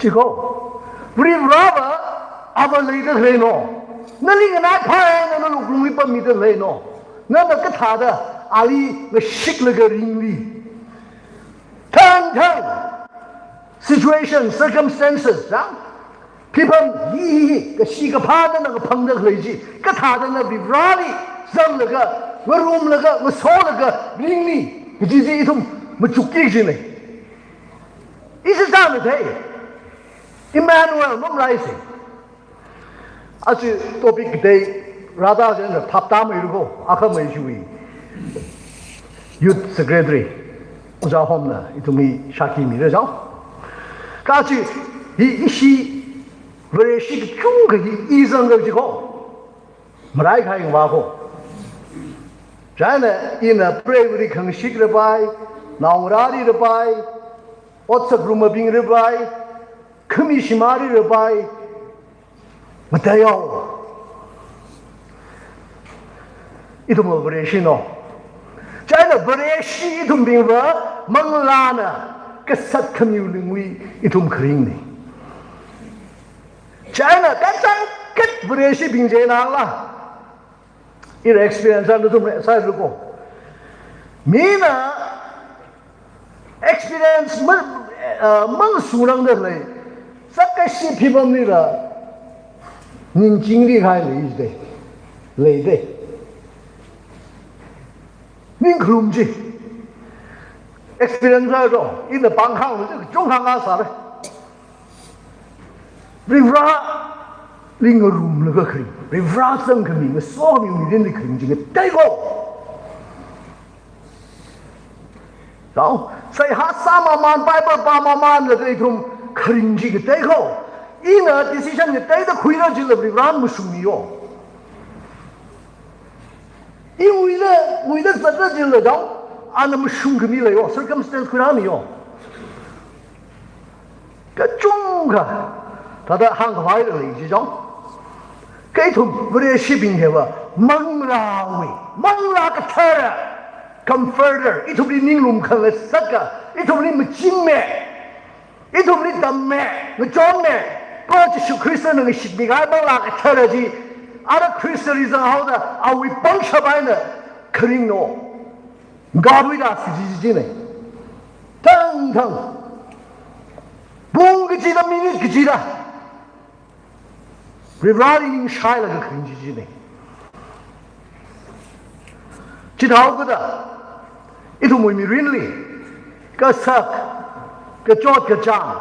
Chico, Rivrava, our leader Reno. Nothing and I pine and a look whipper me the Reno. None of Katada, Ali, the Shiklagarini. Turn. Situations, circumstances, people, the Shikapadan of a Panga Leji, Katadan of Rivrali, Zamlaga, Warumlaga, Wasolaga, Ringni, which is Itum, Machukijini. This is down the day. Emmanuel, mom rising. As you topic day, rather than the Paptam Yugo, Akamayui, Youth Secretary, Uzahomna, it to me, Shaki Mirajal. Kachi, she very chic, he isn't going to go. Maraika in Waho. China in a bravery can shake the by, now Radi the by, what's a groomer being the by. Kamishimari Rabbi Mateo Itumo Bereshino China Bereshi Itum Biva Manglana Kasat Kamulingwi Itum Kringni China kan sang ket beresi bingje nang lah. Ira experience anu tu saya luko. Mina experience mang surang dah leh. Sakai si pibam ni lah. Ning jingli khai leh deh. Ning kelum je. Experience saya tu, ini bangkang tu, jongkang asal deh. Rivra ling room le kering rivra sang kering so mi mi den kering ji dai go đó sai ha sama man bible ba ma man le dai thum kering ji dai go ina decision ge dai da khui ra ji le rivra mu su mi yo in wi le sa da ji le dao an mu su ge mi le yo circumstance khui ra mi yo ka chung ga他的汉化的类这种，这种不是士兵的话，蒙拉个特儿 ，comforter， 一种的宁龙看了啥个，一种的没精美，一种的淡美，没装美，不就是克里斯那个士兵还蒙拉个特儿的，阿拉克里斯里上好的，阿为帮上班的，可能喏，搞为啥事情呢？腾腾，嘣个记得明个记得。Rivali ning shai la ka kring ji ne. Chi thau ka da. Itu moi mi rin li. Ka sak. Ka jot ka jang.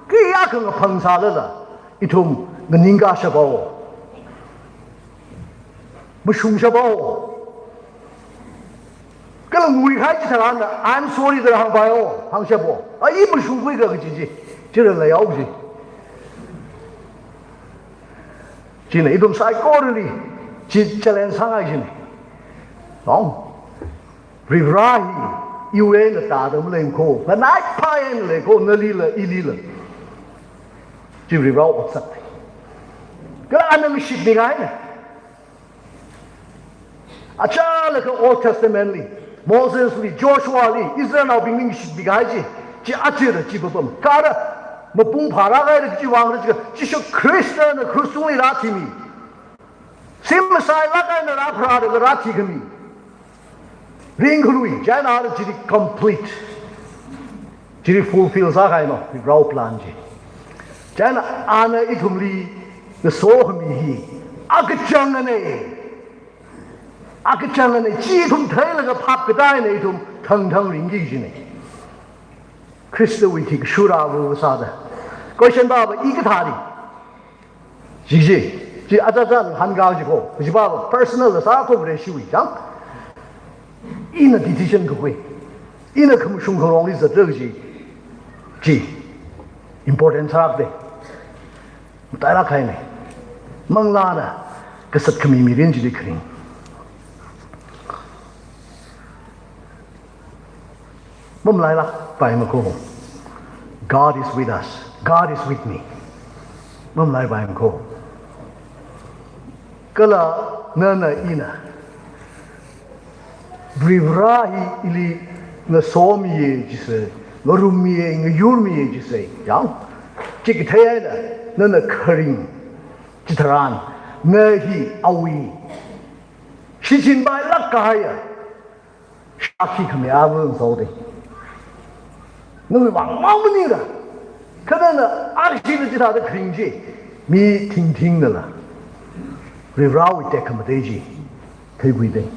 Ki ya ka nga phang sa la la. Itu nga ning ka sha bao. Mu shung sha bao. Ka la ngui khai chi thang na. I'm sorry da hang bao. Hang sha bao. A yi mu shung gui ka ji ji. Chi la la yao ji. China idum sai korli chi chalen sangai chini long rivrahi iwe na ta dum len ko na nai paen le ko na li la ili la chi rivrau ot sat ka anam shit ni gai na acha la ka old testament li moses li joshua li israel now bing shit bi gai chi achira chi bom ka da么崩爬拉开的就往这个，就是 Christian 的克苏里拉提米，什么塞拉开的拉普拉的拉提克米，林克路伊，在哪里就是 complete， 就是 fulfill 啥开嘛，你绕 plan 去，在那安那一通里的所有米去，阿个讲的呢，几通推那个拍个带那一通腾腾灵机去呢。Christianity 说啥不啥的，我现在一个他的，是不是？就阿这很高级个，是吧 ？personal 的啥都不得修一样，伊那 decision 可会，伊那可么胸口容易是这个是 important 啥的，大家看呢，蒙拉呢，可是可米米人就得可能。我们来了，拜么过 God is with us. God is with me. 我们来拜么过。个了，那伊呢 ？Beribrahi ili na somi就是我rumi我 yurmi 就是样，这个太的那客人，这当然那是阿威，事情摆那个呀，啥事可没阿文说的。那么往不宁的，可能呢，阿西的其他的凭借，咪听的了，瑞拉维带他们对起，推规定，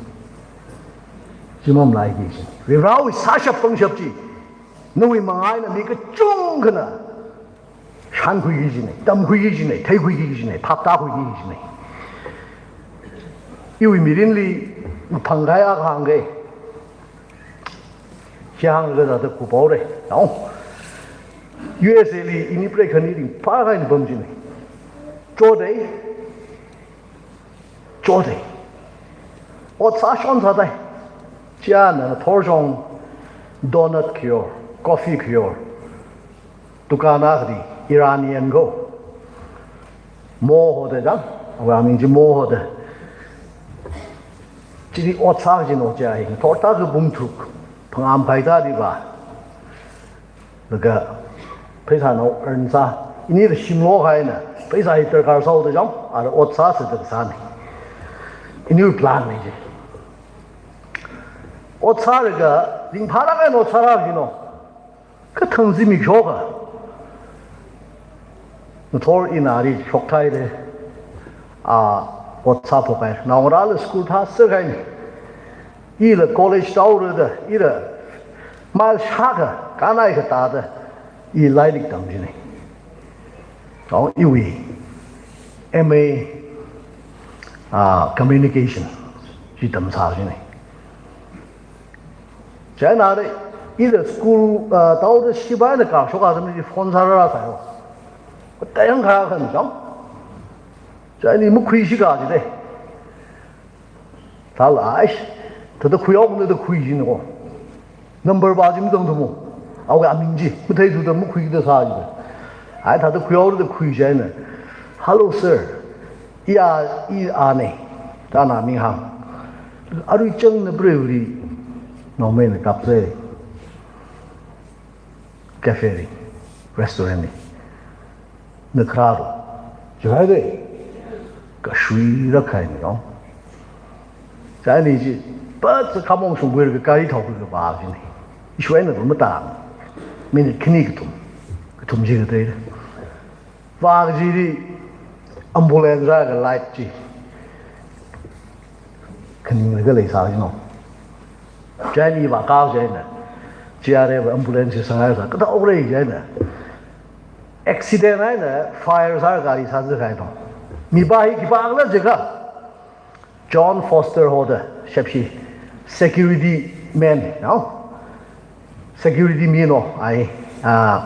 是我们来的是，瑞拉维啥些方式子，那为忙爱呢，每个中个呢，山会议之内，东会议之内，推会议之内，拍打会议之内，因为米林里碰开啊行嘅。像个的古堡嘞，然后USA里印尼不来看你的，爬开你蹦进来，做的，我咋想啥的？家呢，头上 donut cure、coffee cure， 都干那个的 Iranian go， 磨合的人，我名字磨合的，这里我咋就弄家，头大个蹦出。碰安排他的吧，那个陪他弄儿子，你的心落开呢，非常得干少的种，我啥是这个啥呢？你有 plan 没的？我查那个，零趴那个我查哪去喏？可通知没晓个，我托一哪里学台的我查不开，那我那了 school 他是开呢，一了 college 到了的，一了买下个，干那一个大的，一来的东西呢，然后因为 MA communication 是怎么查去呢？在哪里？一个 school 到了西班的搞学校他们的分查了才哦，我这样看很长，在你们亏起干的嘞，他来，他都亏要不都亏进哦，number 8就没懂的么？我讲明记，不推出的没亏的啥的，他都亏要的亏进呢。Hello sir， 一呢，在哪名行？你真的不认为？我们的咖啡、咖啡、restaurant， 那克拉鲁，就还得个水了开呢，在那些不是他们送过来个盖头个巴子呢，一选的这么大，没得肯定个同这个对的，巴子的 ambulance 个 light 机，肯定那个雷啥的喏。在你把搞在呢，家里的 ambulance 上来啥，可他偶然在呢 ，accident 来呢 ，fire 啥个啥子开头，你把一把了这个 John Foster 好的，是不是 security man 喏 ，security man 喏，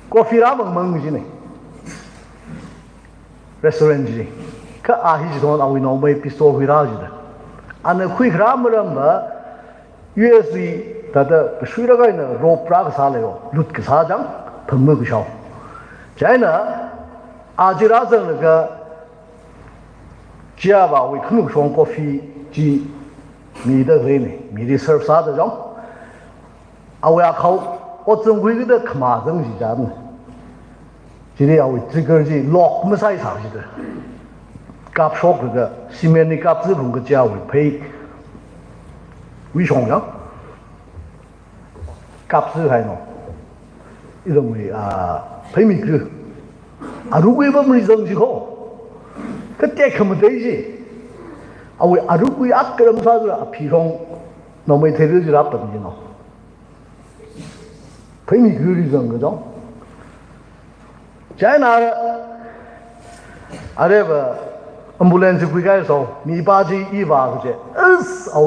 过飞拉蒙去呢 ，restaurant 去，可阿西从那位那位 pistol 飞拉去的。那亏克么人嘛，USA 他的水那个呢，rope 那个啥来哟，路个啥张，碰么个小，在呢，这拉整那个，家吧为可能双咖啡机，米的人呢，米的 serve 啥的种，我要靠我正规的看嘛东西啥呢，今天要为这个是落么啥上去的。甲说这个西面的甲子龙个家为配，为什么呀？甲子还喏，一种为配米个，如果我们扔起好，可带看不对些，为如果个人啥子皮上，那么睇到就那本的喏，配米个的扔个种，在哪这个。ambulance 归该说，米巴基一把个些，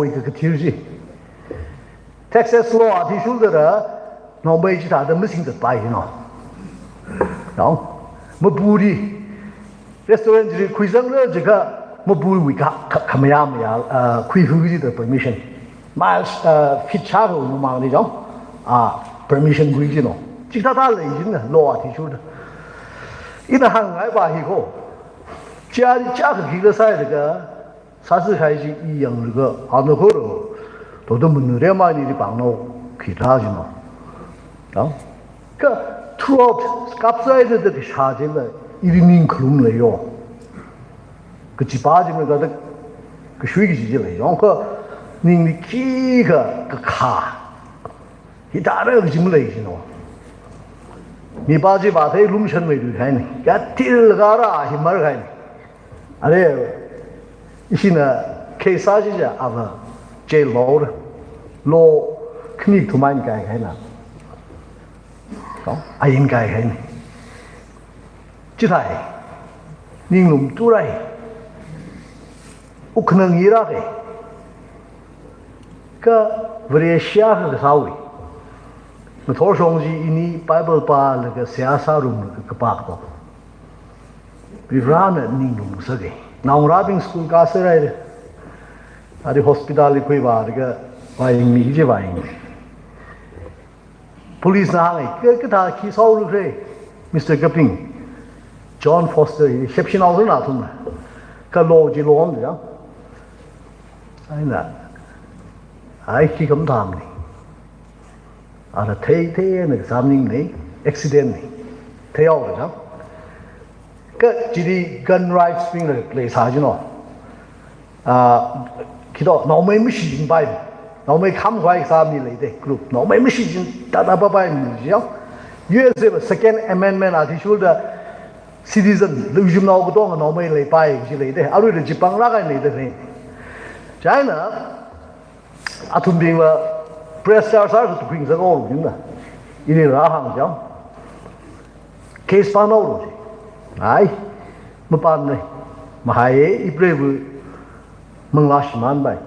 一个提示 ，Texas law 提出的了，那没其他的没听得白喏，然后没补的 ，restaurant 就是亏上了这个没补为看么样亏付的 permission， 买fit 差个我们忙那种permission 规矩喏，其他类型的 law 提出的，一旦行来把一个。家个几个赛这个，啥时开始一样这个，那可了，都门那嘛你的帮我其他去嘛，个 throughout 甲赛的这个夏天了，一定能克隆了哟，个几把就那个个水个季来，然后你的几个卡，一大那个什么类型哦。你把这把它弄成为对开呢，给提了个啦，是么开呢？一些呢，开啥子的最老的，老肯定他妈应该开呢，应该开呢。这台，你弄出来，不可能伊拉的，个为了下个啥位？我头上是印Bible 把那个下沙龙那个巴个。比如呢，你弄啥个？那我那边 school 搞啥来的？那的 hospital 里可以把这个玩意这玩意 ，police 那个他去烧了噻 ，Mr. Gaping，John Foster， 协批老师那种的，个逻辑乱的，去咁谈的，睇那个啥名呢 ，accident 呢，睇好了，个这里 gun rights 兵的来查就喏，看到老美没时间摆，老美看不坏啥米来的 group， 老美没时间打打摆米样，USA Second Amendment 啊，提出的 citizen 六十闹不动，老美来摆是来的，阿瑞的一帮那个来的呢，再呢，阿屯兵了 ，press 啥是都平时搞路军的，一定拉行讲。case 搬到了去，哎，没搬呢，嘛还一不是蒙拉什么办，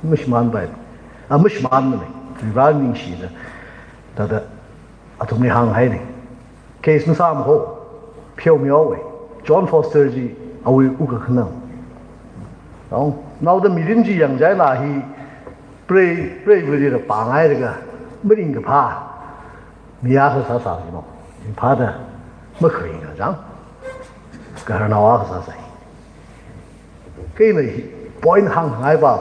没什么办，没什么办呢，对吧？明显的，他的同你行海呢 ，case 那啥么好，缥缈的 ，John Foster 是为有个可能，然后那的米林子养在那里，不是的绑来这个，没人个怕，米亚是啥的嘛，你怕的。没可以个，让，个人闹啊啥噻？给呢，point 行害吧，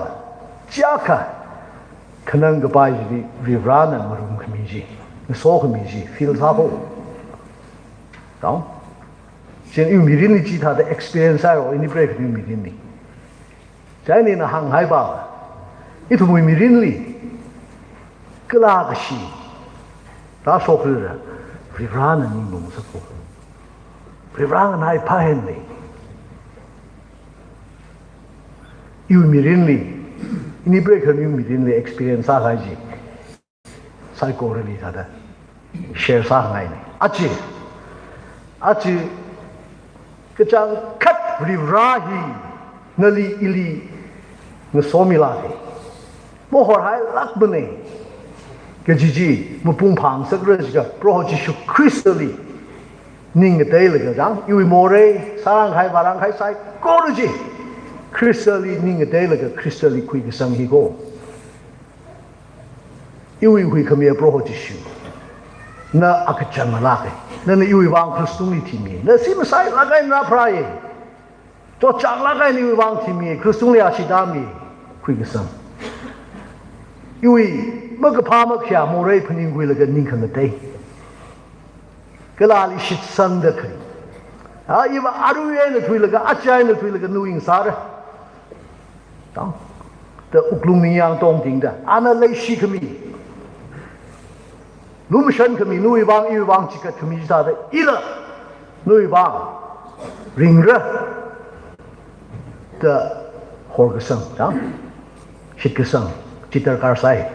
加看，可能个把这里 rerun 呢，我们可明显，说可明显 ，feel 差不多，懂？现有米林的其他的 experience 哦，你不是有米林的，在你那行害吧，一头米林里，个那个是，他说是的 rerun 呢，你弄什么？Perang naik pahen ni, you mirinli, ini break you mirinli experience sah aja, saya koreli ada, share sah ngai ni, aje, kecang kat beribrahi, nali ili, ngesomilati, mohor hai lak bene, kejiji, mumpung segera juga, prohojisu kristali. 宁个对了个让，因为莫嘞，三开八开塞，过了去 ，crystal 宁个对了个 crystal 开个生意过，因为会可没有不好继续，那阿个怎么拉个？那因为往 crystal 里提面，那是不是拉个那 pray？ 做长拉个因为往提面 crystal 里阿是打面开个生，因为么个怕么下莫嘞，肯定会那个宁肯个对。个哪里是生的可以？啊，因为阿鲁元的推了个，阿斋的推了个，努因啥的，当的乌鲁米样东顶的，阿那类西可米，努姆山可米，努一帮一帮几个可米啥的，一了，努一帮，人热的活个生，当，是个生，吉德卡塞，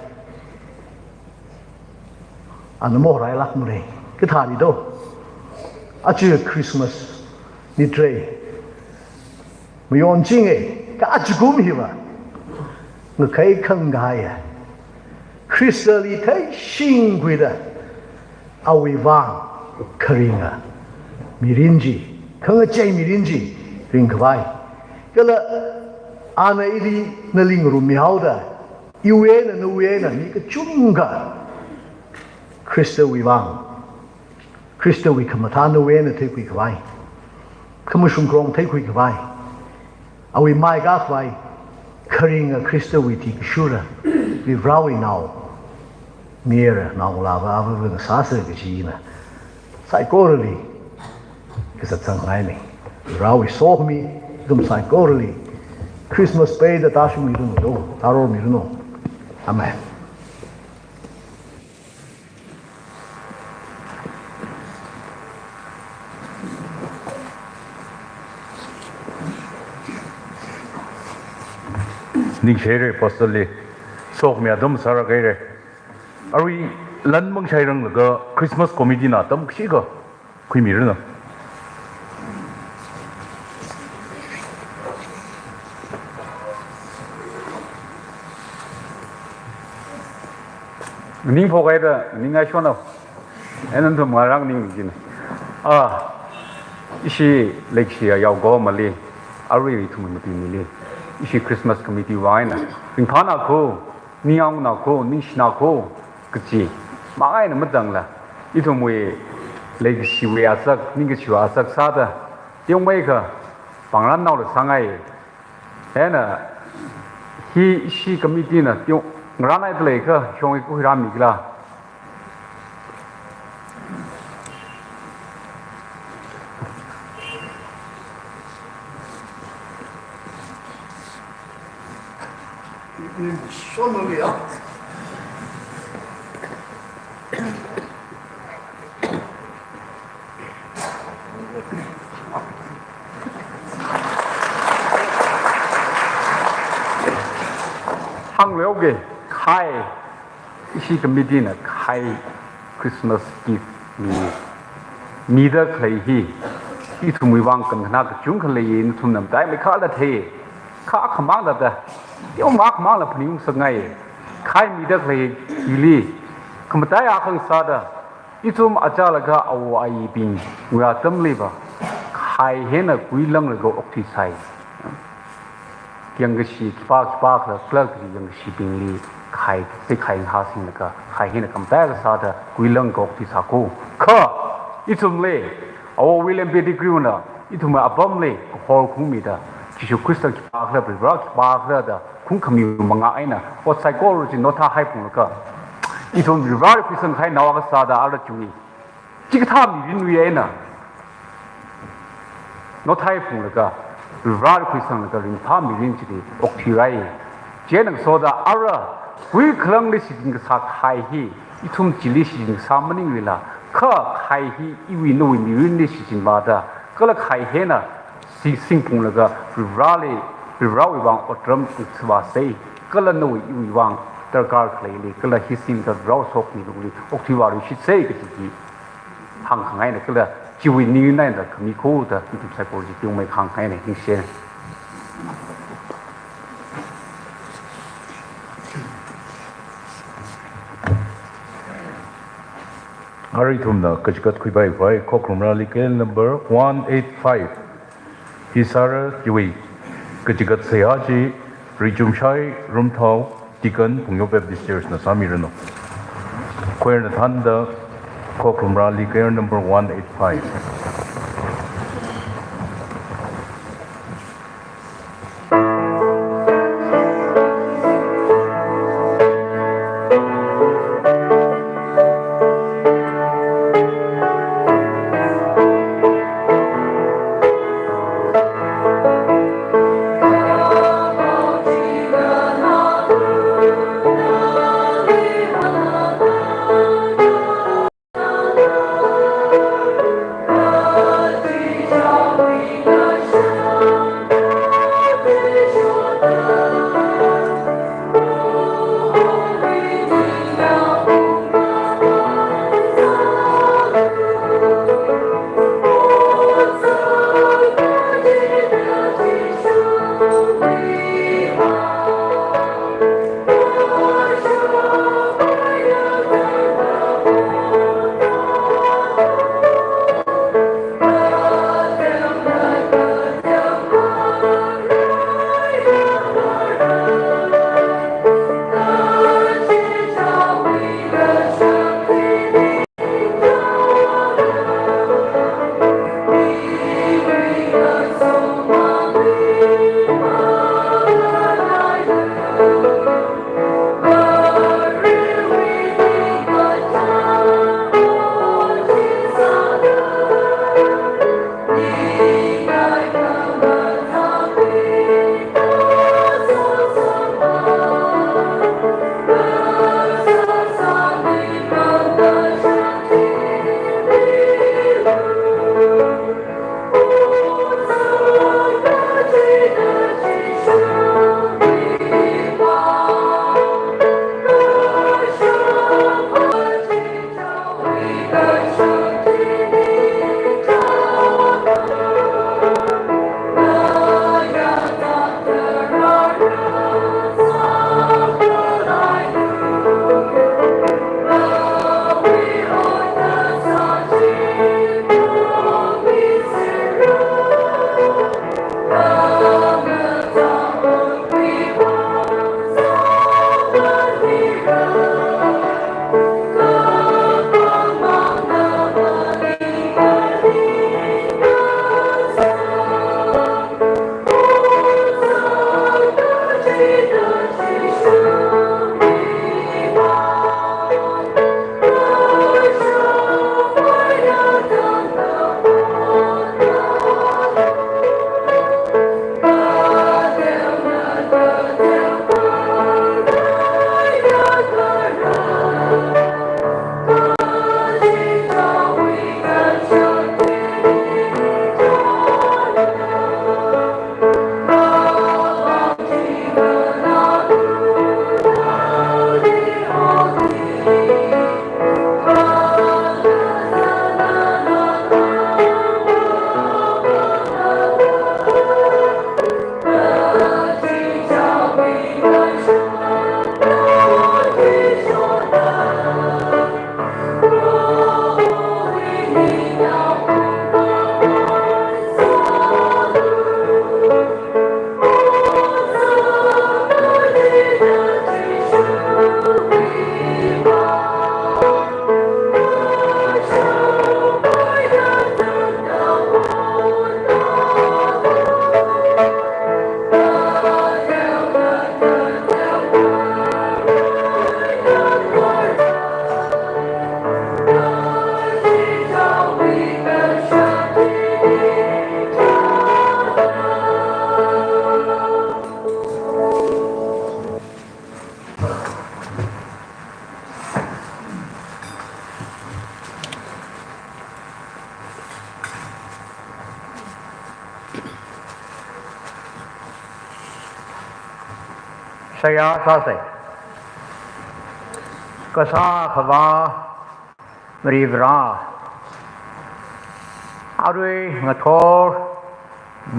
阿那莫来拉姆嘞，个他里头。啊，这个 Christmas 你追，没用劲哎，个阿只公平吧？我可以看开呀。Christmas 里太辛苦的，阿维王可人啊，米林子，看个见米林子，人可坏。个了，阿那一里那领路苗的，有缘的无缘的，你个中个 Christmas 维王。Krista we come at no way and take we kawai. Come from Grong take we kawai. Are we my gathway carrying a Krista we take sure. We rawi now. Near now lava with the sasa gina. Psychorally, because it's unlining. Rawi saw me, them psychorally. Christmas Day that I should know. Taro me know. Amen. 宁谁嘞？不是嘞，说明都没啥个嘞。而为人们才让那个 Christmas committee 呢，都没几个，可以没人呢。您破开的，您爱说呢，还能怎么让您进呢？啊，一些历史啊，要搞么嘞？而为他们没听没嘞？一些 Christmas committee 玩呢，你看那个，你要那个，你是那个，个子，马爱那么等了，一种为历史为阿塞，你个去阿塞啥的，因为个，帮人闹了伤害，哎呢，一些 committee 呢，用。ngran ai tle ka chong ku hiram mikla 你说那个呀？hang leo ge khai isi committee na khai Christmas gift mi da khlei hi i thumui wang kan na ka chung khlei in thum nam dai me kha la the kha khamang da yo ma khamang la phning sangai khai mi da khlei ili khamtai a khang sa da i thum acha la ga aw ai ping wa tam le ba khai he na kui lang la go ok thi saiยังก็ชีป้าแล้วเลิกยังก็ชีบิงลีใครที่ใครหาสิ่งนั้นก็ใครเห็นคำแต่ก็สาดกุยเรื่องกอกที่สากูข้าอีทุ่มเล่เอาวิลเลมเบดิกริวน่ะอีทุ่มอับบัมเล่ฮอลคุ้มมีดาที่ชูคริสต์ป้าแล้วเป็นรักป้าแล้วดาคุ้มขมิวมังงะไอ้น่ะว่าไซโคโลจีโนท่าให้ปุ่นก็อีทุ่มวิรักพิสังให้นาวก็สาดอะไรจุยจิกท่ามีวินวีไอ้น่ะโนท่าให้ปุ่นก็ร้านคุยสังกัดริมพามีริมจีดีอกทีไรเจนังโซดาอาระคุยครั้งลิสิจิงกษัตริย์ไทยฮีอีทุ่มจิลิสิจิงสามันิเวลาข้าไทยฮีอีวินโนวิมีริมลิสิจิงบาดาก็ละไทยเฮน่ะสิงปุ่งละก็ริราวิวังอัตรมอุศวาเซก็ละโนอีวิวังตระการเคลลีก็ละฮิสิงกับเราสกมีลุลีอกทีวาริชิเซก็จีหังขังไงนะก็ละชีวิตนี้นั่นแหละมีคู่แต่ที่ถูกใช้โปรเจกต์ยังไม่ค้างให้เนี่ยนี่เช่นอาริทุมนะก็จะกัดคุยไปข้อกลุ่มรายลิเกล number 185ฮิสาระยุยก็จะกัดเสียจีริจุมชัยรุมเท้าที่กันพุงโยเบบดิสเจอร์สนะสามีรนกเควร์นทันเดอข้อกลุ่มรายลิเกล number 185 saya sase kasa khaba meribra arui ngathor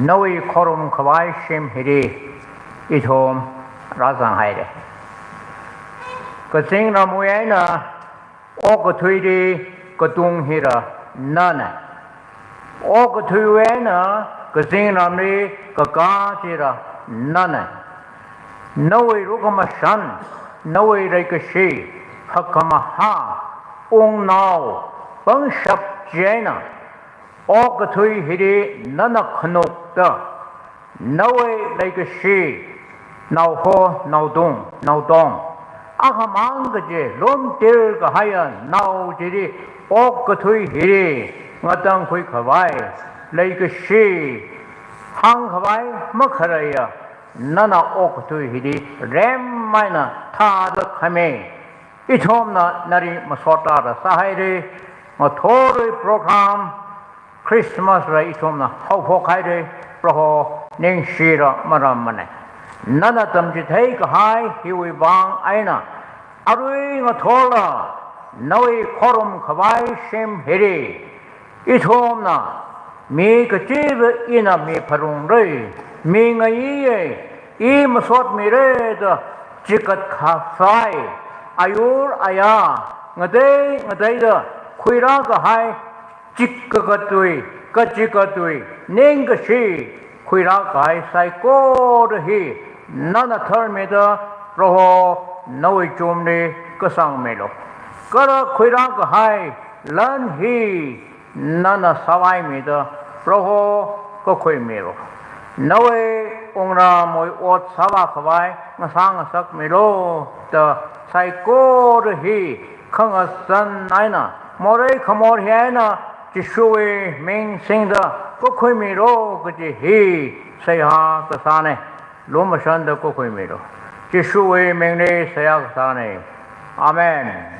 nawi khorum khawai shim hiri ithom razang haide kasing ramuyaina okathuidi katung hira nana okathuyaina kasing ramri kakatira nana nawi rukama shan nawi raikashi hakama ha ong nao bang shap jaina okathui hiri nana khanok ta nawi raikashi now ho now dong ahamang je lom tir ka haya now jiri okathui hiri ngatang khui khawai raikashi hang khawai makharaya nana okathui hiri rem maina tha da khame ithomna nari masota ra sahaire mathori program Christmas ra ithomna hau khaire proho ning shira maram mane nana tamji thai ka hai hiwi bang aina arui ngathola nawi khorum khawai shem hiri ithomna mi ka chiv ina mi pharung re mi ngai ye I masot mi re da chikat khasai ayur aya ngadai da khuira ka hai chikkatui kachikatui ning shi khuira ka hai sai ko hi nana thar me da roho nawi chumne kasang me lo kara khuira ka hai lan hi nana sawai me da roho ko khui me lo nawe ongra moi ot sawa khawai ngasang sak me lo ta sai ko hi khang san naina more khamor hiana chi shuwe ming sing da ko khui me lo ko chi hi sai ha ka sane lo ma shan da ko khui me lo chi shuwe ming ne sai ha ka sane amen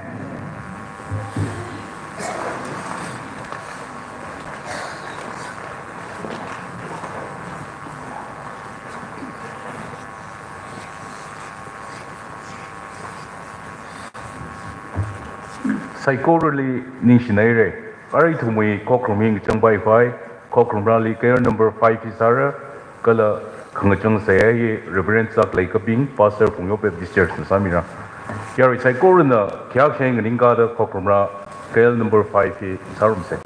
Psychorally Nishinare, Ari to me, Cockrum Changbai Fai, Cockrum Rally Care number 5 Isara, Kala Kangachang Say, Reverend Sak Lake Bing, Pastor Phungyo District Samira. Yari Psychorina, Kyak Shang and Ingada, Cockrum Ra, Care number 5 Sarum Say.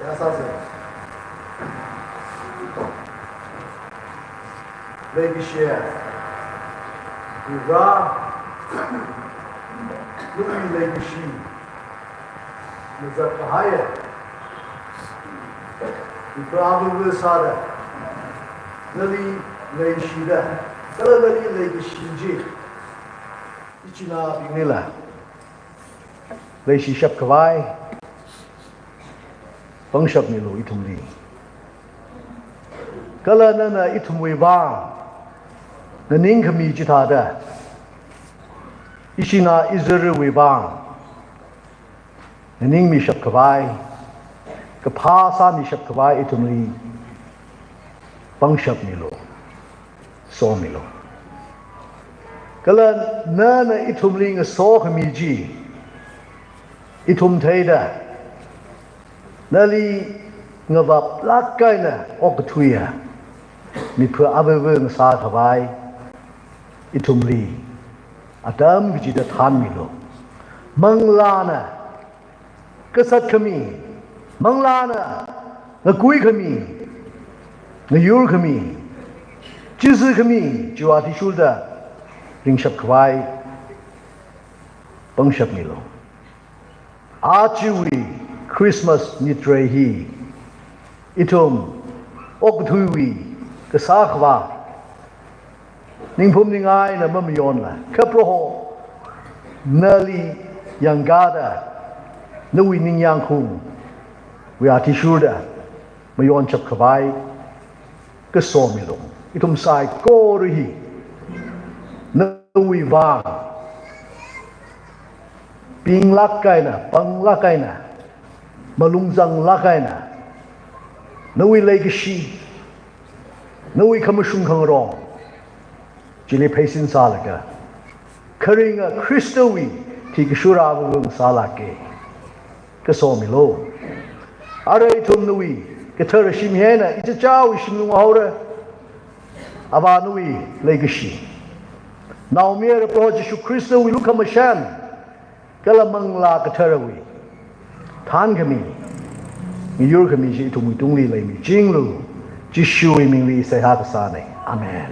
Ya sa se. Lady share. Ra. Louis Lady Shi. Mizat Haya. Ibrahim Sada. Nali Lady Shida. Kala Nali Lady Shiji. Ichina Binila. Lady Shap Kawai. Pangshap Nilo Itumli. Kala Nana Itumwi Bang. Naning Kami Jitada. Ishina Izuru Wibang. Naning Mishap Kawai. Kapasa Mishap Kawai Itumli. Pangshap Nilo. So Milo. Kala Nana Itumli a so Kamiji. Itum Teda. Nali ngavap lakkaina oktuya mi phu abeweng sa thabai itumli adam giji da than mi lo manglana kasat khami manglana ngakui khami ngayur khami jisu khami jiwati shulda ringshap khwai pangshap mi lo achiwi Christmas nitrehi itum oktuwi kasakhwa ningphum ningai na mamyon la kaproho nali yangada nawi ningyang khum we are tishuda mayon chap khwai kasomilo itum sai ko ri nawi wa ping lakaina pang lakaina malungzang lakaina nawi legacy nawi kamashung kangrong jili paisin salaka karinga kristowi tikishura wung salake kasomilo are itum nawi katara shimhena itachaw shimnung haura aba nawi legacy now mere project kristowi lukamashan kalamang la katarawi Tan kami, ngiyur kami si itong itong lilay mi jinglu, jishuwi ming li say hatasane. Amen.